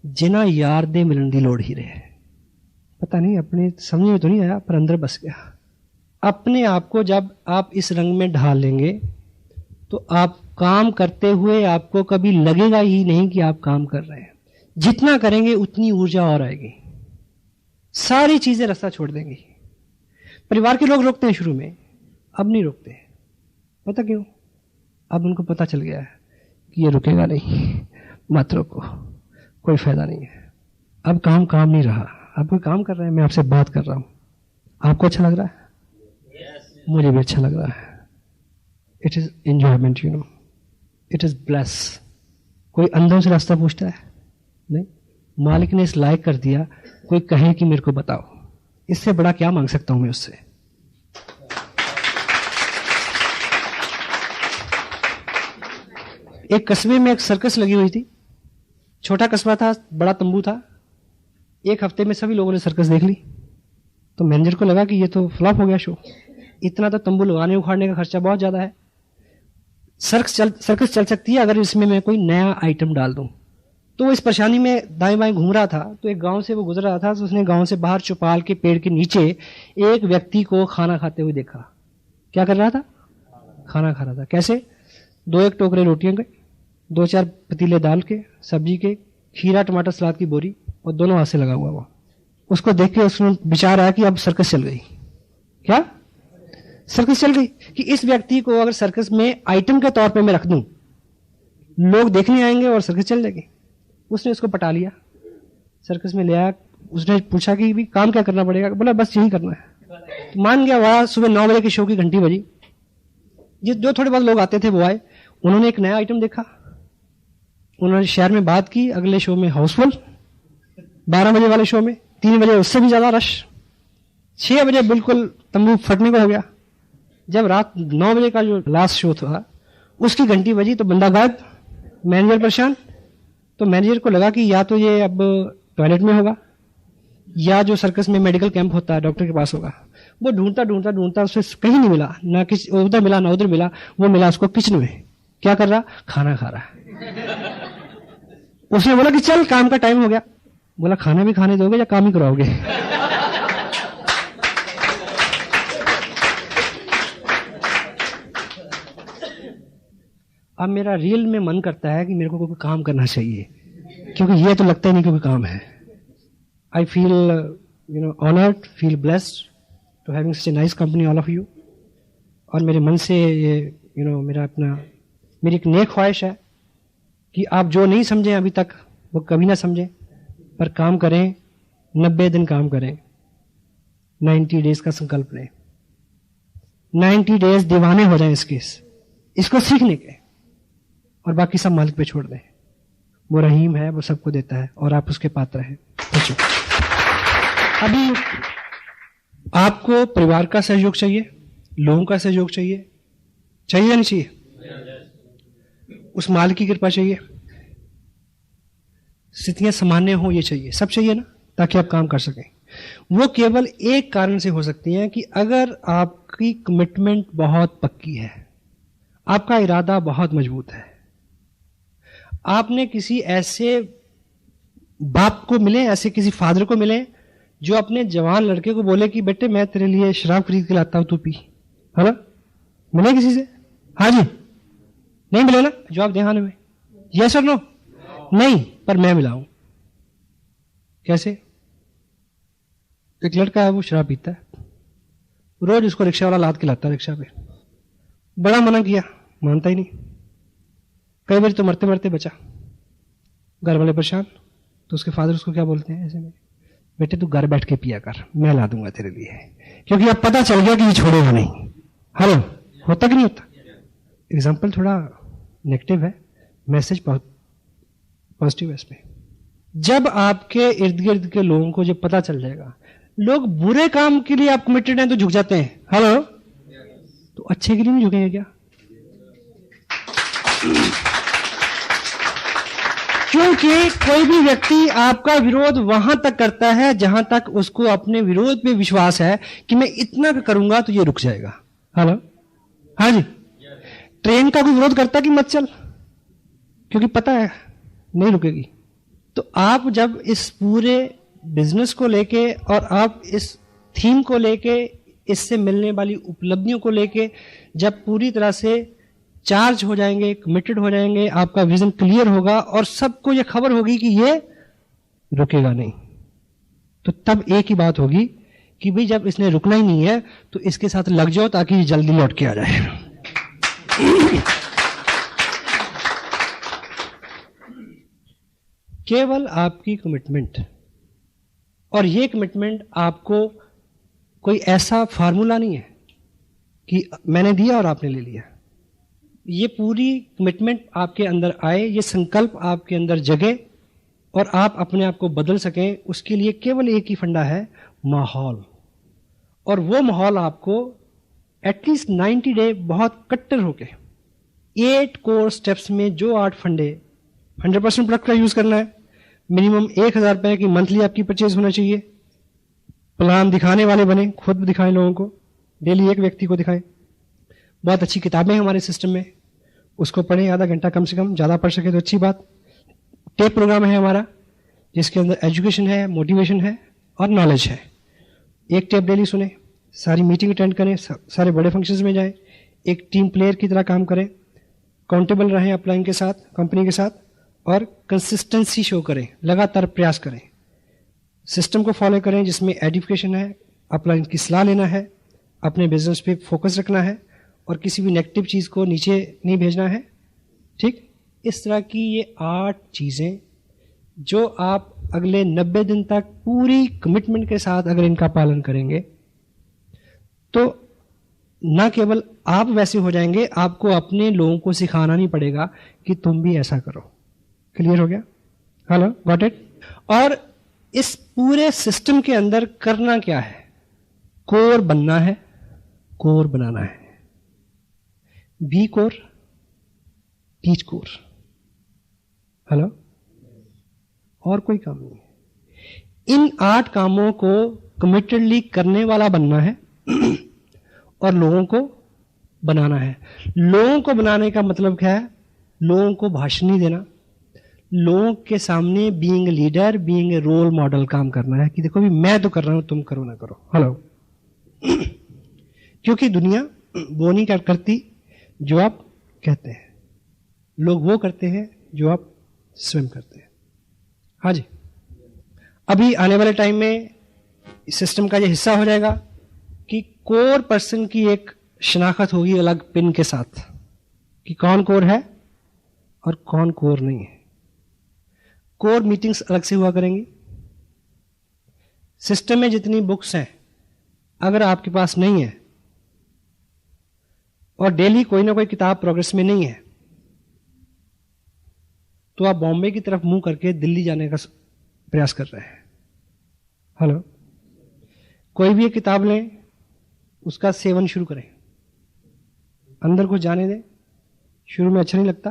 जिना यार दे मिलन दी लोड़ ही रहे। पता नहीं अपने समझ में तो नहीं आया, पर अंदर बस गया। अपने आप को जब आप इस रंग में ढाल लेंगे तो आप काम करते हुए आपको कभी लगेगा ही नहीं कि आप काम कर रहे हैं। जितना करेंगे उतनी ऊर्जा और आएगी, सारी चीजें रास्ता छोड़ देंगी। परिवार के लोग रोकते हैं शुरू में, अब नहीं रोकते। पता क्यों? अब उनको पता चल गया है कि ये रुकेगा नहीं, मत रोको, कोई फायदा नहीं है। अब काम नहीं रहा, अब कोई काम कर रहा है, मैं आपसे बात कर रहा हूं, आपको अच्छा लग रहा है? मुझे भी अच्छा लग रहा है। It is enjoyment, you know, it is bless. कोई अंदर से रास्ता पूछता है? नहीं, मालिक ने इस लायक कर दिया, कोई कहे कि मेरे को बताओ, इससे बड़ा क्या मांग सकता हूं मैं उससे? एक कस्बे में एक सर्कस लगी हुई थी, छोटा कस्बा था, बड़ा तंबू था। एक हफ्ते में सभी लोगों ने सर्कस देख ली, तो मैनेजर को लगा कि ये तो फ्लॉप हो गया शो, इतना तो तंबू लगाने उखाड़ने का खर्चा बहुत ज्यादा है। सर्कस चल सकती है अगर इसमें मैं कोई नया आइटम डाल दूं। तो वो इस परेशानी में दाएं बाएं घूम रहा था, तो एक गांव से वो गुजर रहा था, तो उसने गांव से बाहर चौपाल के पेड़ के नीचे एक व्यक्ति को खाना खाते हुए देखा। क्या कर रहा था? खाना खा रहा था। कैसे? 2-1 टोकरे रोटियों के, 2-4 पतीले दाल के, सब्जी के, खीरा टमाटर सलाद की बोरी, और दोनों हाथ से लगा हुआ वो। उसको देख के उसमें विचार आया कि अब सर्कस चल गई। क्या सर्कस चल गई? कि इस व्यक्ति को अगर सर्कस में आइटम के तौर पे मैं रख दूं, लोग देखने आएंगे और सर्कस चल जाएगी। उसने उसको पटा लिया, सर्कस में ले आया। उसने पूछा कि भी काम क्या करना पड़ेगा? बोला बस यही करना है। तो मान गया। वहां सुबह 9 बजे के शो की घंटी बजी, जो थोड़े बहुत लोग आते थे वो आए, उन्होंने एक नया आइटम देखा, उन्होंने शहर में बात की। अगले शो में हाउसफुल, 12 बजे वाले शो में 3 बजे उससे भी ज्यादा रश, 6 बजे बिल्कुल तंबू फटने को हो गया। जब रात 9 बजे का जो लास्ट शो था उसकी घंटी बजी तो बंदा गायब, मैनेजर परेशान। तो मैनेजर को लगा कि या तो ये अब टॉयलेट में होगा या जो सर्कस में मेडिकल कैंप होता है डॉक्टर के पास होगा। वो ढूंढता उसे कहीं नहीं मिला, ना किसी उधर मिला ना उधर मिला। वो मिला उसको किचन में। क्या कर रहा? खाना खा रहा। उसने बोला कि चल काम का टाइम हो गया। बोला खाना भी खाने दोगे या काम ही कराओगे? अब मेरा रियल में मन करता है कि मेरे को कोई काम करना चाहिए, क्योंकि ये तो लगता ही नहीं कि कोई काम है। I feel honoured, feel blessed to having such a nice company all of you. और मेरे मन से ये मेरी एक नेक ख्वाहिश है कि आप जो नहीं समझें अभी तक वो कभी ना समझें, पर काम करें, 90 दिन काम करें, 90 डेज का संकल्प लें, 90 डेज दीवाने हो जाएं इसको सीखने के, और बाकी सब मालिक पे छोड़ दें। वो रहीम है, वो सबको देता है और आप उसके पात्र हैं। अभी आपको परिवार का सहयोग चाहिए, लोगों का सहयोग चाहिए या नहीं चाहिए? उस माल की कृपा चाहिए, स्थितियां सामान्य हो ये चाहिए, सब चाहिए ना, ताकि आप काम कर सकें। वो केवल एक कारण से हो सकती हैं कि अगर आपकी कमिटमेंट बहुत पक्की है, आपका इरादा बहुत मजबूत है, आपने किसी ऐसे बाप को मिले, ऐसे किसी फादर को मिले जो अपने जवान लड़के को बोले कि बेटे मैं तेरे लिए शराब खरीद के लाता हूं, तू पी, है ना? मिले किसी से? हाँ जी, नहीं मिले ना? जवाब दे हाँ में, यस और नो? नहीं, पर मैं मिला हूं। कैसे? एक लड़का है, वो शराब पीता है, रोज उसको रिक्शा वाला लाद के लाता है रिक्शा पे, बड़ा मना किया, मानता ही नहीं, कई बार तो मरते मरते बचा, घर वाले परेशान, तो उसके फादर उसको क्या बोलते हैं ऐसे में, बेटे तू घर बैठ के पिया कर, मैं ला दूंगा तेरे लिए, क्योंकि अब पता चल गया कि ये छोड़ेगा नहीं। हेलो, होता कि नहीं होता? एग्जाम्पल थोड़ा नेगेटिव है, मैसेज बहुत पॉजिटिव है इसमें। जब आपके इर्द गिर्द के लोगों को जब पता चल जाएगा, लोग बुरे काम के लिए आप कमिटेड हैं तो झुक जाते हैं, हेलो, तो अच्छे के लिए नहीं झुकेंगे क्या? क्योंकि कोई भी व्यक्ति आपका विरोध वहां तक करता है जहां तक उसको अपने विरोध पे विश्वास है कि मैं इतना करूंगा तो ये रुक जाएगा। हेलो, हाँ जी। ट्रेन का कोई विरोध करता है कि मत चल, क्योंकि पता है नहीं रुकेगी। तो आप जब इस पूरे बिजनेस को लेके और आप इस थीम को लेके, इससे मिलने वाली उपलब्धियों को लेके जब पूरी तरह से चार्ज हो जाएंगे, कमिटेड हो जाएंगे, आपका विजन क्लियर होगा और सबको ये खबर होगी कि ये रुकेगा नहीं, तो तब एक ही बात होगी कि भाई जब इसने रुकना ही नहीं है तो इसके साथ लग जाओ ताकि जल्दी लौट के आ जाए। केवल आपकी कमिटमेंट, और ये कमिटमेंट आपको कोई ऐसा फार्मूला नहीं है कि मैंने दिया और आपने ले लिया। ये पूरी कमिटमेंट आपके अंदर आए, ये संकल्प आपके अंदर जगे और आप अपने आप को बदल सकें, उसके लिए केवल एक ही फंडा है, माहौल। और वो माहौल आपको एटलीस्ट 90 डे बहुत कट्टर होके 8 कोर स्टेप्स में जो 8 फंडे, 100% प्रोडक्ट का यूज करना है, मिनिमम 1000 रुपए की मंथली आपकी परचेज होना चाहिए, प्लान दिखाने वाले बने, खुद दिखाएं लोगों को, डेली एक व्यक्ति को दिखाएं। बहुत अच्छी किताबें हैं हमारे सिस्टम में, उसको पढ़ें आधा घंटा कम से कम, ज़्यादा पढ़ सके तो अच्छी बात। टेप प्रोग्राम है हमारा जिसके अंदर एजुकेशन है, मोटिवेशन है और नॉलेज है। एक टेप डेली सुने, सारी मीटिंग अटेंड करें, सारे बड़े फंक्शंस में जाएं, एक टीम प्लेयर की तरह काम करें, काउंटेबल रहें अपलाइन के साथ, कंपनी के साथ, और कंसिस्टेंसी शो करें, लगातार प्रयास करें, सिस्टम को फॉलो करें जिसमें एडिफिकेशन है, अपलाइन की सलाह लेना है, अपने बिजनेस पे फोकस रखना है और किसी भी नेगेटिव चीज़ को नीचे नहीं भेजना है। ठीक, इस तरह की ये 8 चीज़ें जो आप अगले 90 दिन तक पूरी कमिटमेंट के साथ अगर इनका पालन करेंगे तो ना केवल आप वैसे हो जाएंगे, आपको अपने लोगों को सिखाना नहीं पड़ेगा कि तुम भी ऐसा करो। क्लियर हो गया? Hello, got it? और इस पूरे सिस्टम के अंदर करना क्या है? कोर बनना है, कोर बनाना है। Be core, teach core. Hello, और कोई काम नहीं है। इन 8 कामों को कमिटेडली करने वाला बनना है और लोगों को बनाना है। लोगों को बनाने का मतलब क्या है? लोगों को भाषण नहीं देना, लोगों के सामने being a leader, being a role model काम करना है कि देखो भी मैं तो कर रहा हूं, तुम करो ना करो। हेलो, क्योंकि दुनिया वो नहीं करती जो आप कहते हैं, लोग वो करते हैं जो आप स्वयं करते हैं। हाँ जी, अभी आने वाले टाइम में सिस्टम का ये हिस्सा हो जाएगा कि कोर पर्सन की एक शनाख्त होगी अलग पिन के साथ। कि कौन कोर है और कौन कोर नहीं है। कोर मीटिंग्स अलग से हुआ करेंगी। सिस्टम में जितनी बुक्स हैं, अगर आपके पास नहीं है और डेली कोई ना कोई किताब प्रोग्रेस में नहीं है, तो आप बॉम्बे की तरफ मुंह करके दिल्ली जाने का प्रयास कर रहे हैं। हेलो, कोई भी एक किताब लें, उसका सेवन शुरू करें, अंदर कुछ जाने दें। शुरू में अच्छा नहीं लगता,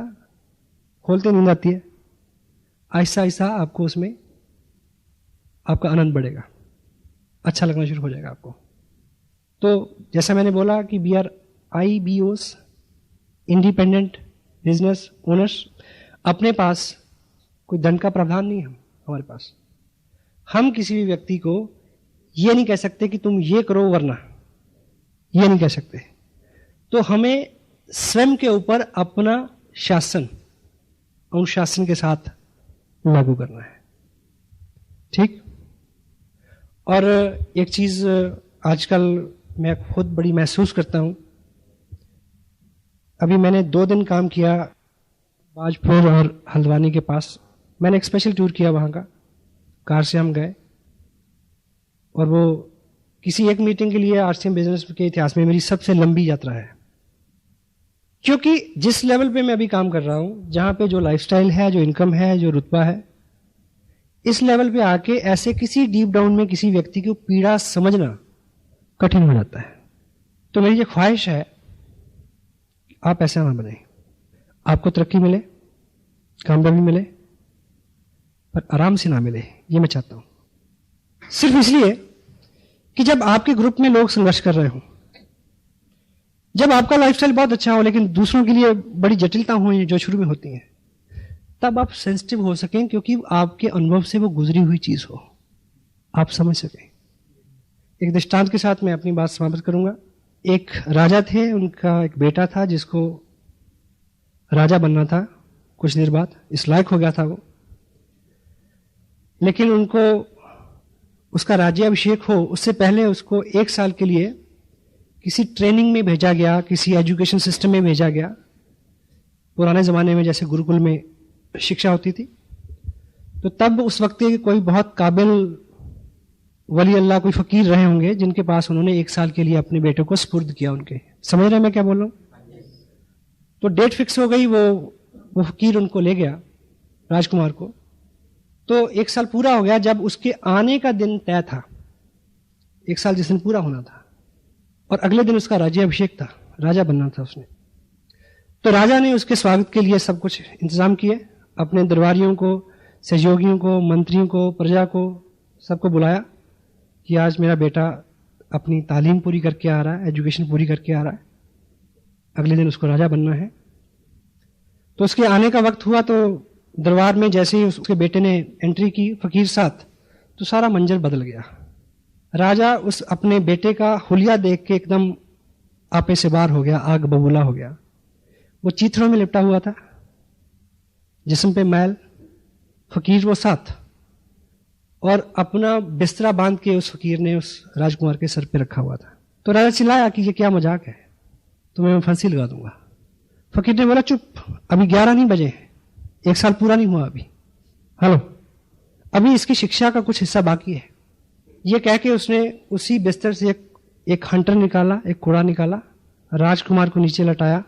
खोलते नींद आती है, आहिस्ता आहिस्ता आपको उसमें आपका आनंद बढ़ेगा, अच्छा लगना शुरू हो जाएगा आपको। तो जैसा मैंने बोला कि we are IBOs, independent business owners. अपने पास कोई दंड का प्रावधान नहीं है हमारे पास। हम किसी भी व्यक्ति को ये नहीं कह सकते कि तुम ये करो वरना, ये नहीं कह सकते। तो हमें स्वयं के ऊपर अपना शासन अनुशासन के साथ लागू करना है, ठीक। और एक चीज आजकल मैं खुद बड़ी महसूस करता हूं। अभी मैंने 2 दिन काम किया बाजपुर और हल्द्वानी के पास। मैंने एक स्पेशल टूर किया वहां का, कार से हम गए, और वो किसी एक मीटिंग के लिए RCM बिजनेस के इतिहास में मेरी सबसे लंबी यात्रा है। क्योंकि जिस लेवल पे मैं अभी काम कर रहा हूं, जहां पे जो लाइफस्टाइल है, जो इनकम है, जो रुतबा है, इस लेवल पे आके ऐसे किसी डीप डाउन में किसी व्यक्ति की पीड़ा समझना कठिन हो जाता है। तो मेरी ये ख्वाहिश है, आप ऐसा ना बने। आपको तरक्की मिले, कामयाबी मिले, पर आराम से ना मिले, ये मैं चाहता हूं। सिर्फ इसलिए कि जब आपके ग्रुप में लोग संघर्ष कर रहे हो, जब आपका लाइफस्टाइल बहुत अच्छा हो लेकिन दूसरों के लिए बड़ी जटिलता हो जो शुरू में होती हैं, तब आप सेंसिटिव हो सकें, क्योंकि आपके अनुभव से वो गुजरी हुई चीज हो, आप समझ सकें। एक दृष्टांत के साथ मैं अपनी बात समाप्त करूंगा। एक राजा थे, उनका एक बेटा था जिसको राजा बनना था। कुछ देर बाद इस लायक हो गया था वो, लेकिन उनको उसका राज्याभिषेक हो उससे पहले उसको 1 साल के लिए किसी ट्रेनिंग में भेजा गया, किसी एजुकेशन सिस्टम में भेजा गया। पुराने जमाने में जैसे गुरुकुल में शिक्षा होती थी, तो तब उस वक्त के कोई बहुत काबिल वली अल्लाह, कोई फकीर रहे होंगे जिनके पास उन्होंने 1 साल के लिए अपने बेटे को सुपुर्द किया उनके। समझ रहे हैं मैं क्या बोल रहा हूं? तो डेट फिक्स हो गई, वो फकीर उनको ले गया, राजकुमार को। तो 1 साल पूरा हो गया। जब उसके आने का दिन तय था, 1 साल जिस दिन पूरा होना था, और अगले दिन उसका राज्याभिषेक था, राजा बनना था उसने। तो राजा ने उसके स्वागत के लिए सब कुछ इंतजाम किए, अपने दरबारियों को, सहयोगियों को, मंत्रियों को, प्रजा को, सबको बुलाया कि आज मेरा बेटा अपनी तालीम पूरी करके आ रहा है, एजुकेशन पूरी करके आ रहा है, अगले दिन उसको राजा बनना है। तो उसके आने का वक्त हुआ, तो दरबार में जैसे ही उसके बेटे ने एंट्री की फकीर साथ, तो सारा मंजर बदल गया। राजा उस अपने बेटे का हुलिया देख के एकदम आपे से बाहर हो गया, आग बबूला हो गया। वो चीथड़ों में लिपटा हुआ था, जिस्म पे मैल, फकीर वो साथ, और अपना बिस्तरा बांध के उस फकीर ने उस राजकुमार के सर पे रखा हुआ था। तो राजा चिल्लाया कि ये क्या मजाक है, तुम्हें मैं फांसी लगा दूंगा। फकीर ने बोला चुप, अभी 11 नहीं बजे, 1 साल पूरा नहीं हुआ अभी। हेलो, अभी इसकी शिक्षा का कुछ हिस्सा बाकी है। ये कह के उसने उसी बिस्तर से एक हंटर निकाला, एक कोड़ा निकाला, राजकुमार को नीचे लटाया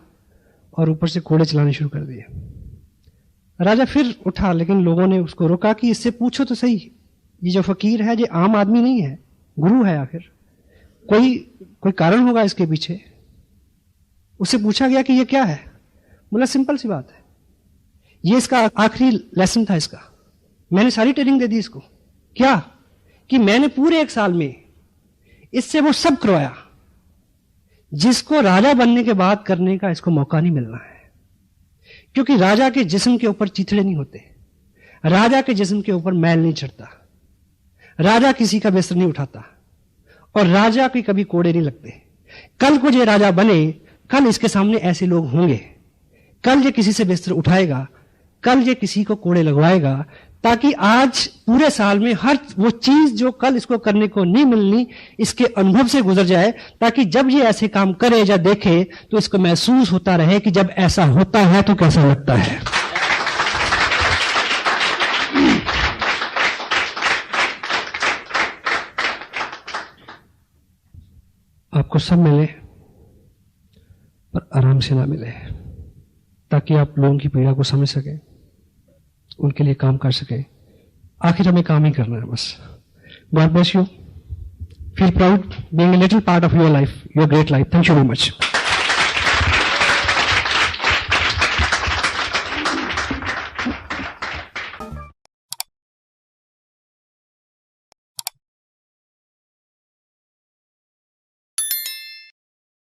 और ऊपर से कोड़े चलाने शुरू कर दिए। राजा फिर उठा, लेकिन लोगों ने उसको रोका कि इससे पूछो तो सही, ये जो फकीर है ये आम आदमी नहीं है, गुरु है, आखिर कोई कारण होगा इसके पीछे। उससे पूछा गया कि ये क्या है? बोला सिंपल सी बात है, ये इसका आखिरी लेसन था इसका, मैंने सारी ट्रेनिंग दे दी इसको। क्या? कि मैंने पूरे 1 साल में इससे वो सब करवाया जिसको राजा बनने के बाद करने का इसको मौका नहीं मिलना है। क्योंकि राजा के जिस्म के ऊपर चीथड़े नहीं होते, राजा के जिस्म के ऊपर मैल नहीं चढ़ता, राजा किसी का बिस्तर नहीं उठाता, और राजा के कभी कोड़े नहीं लगते। कल को ये राजा बने, कल इसके सामने ऐसे लोग होंगे, कल ये किसी से बिस्तर उठाएगा, कल ये किसी को कोड़े लगवाएगा, ताकि आज पूरे साल में हर वो चीज जो कल इसको करने को नहीं मिलनी, इसके अनुभव से गुजर जाए, ताकि जब ये ऐसे काम करे या देखे तो इसको महसूस होता रहे कि जब ऐसा होता है तो कैसा लगता है। आपको सब मिले पर आराम से ना मिले, ताकि आप लोगों की पीड़ा को समझ सके, उनके लिए काम कर सके। आखिर हमें काम ही करना है बस। God bless you, feel proud being a little part of your life, your great life. Thank you very much.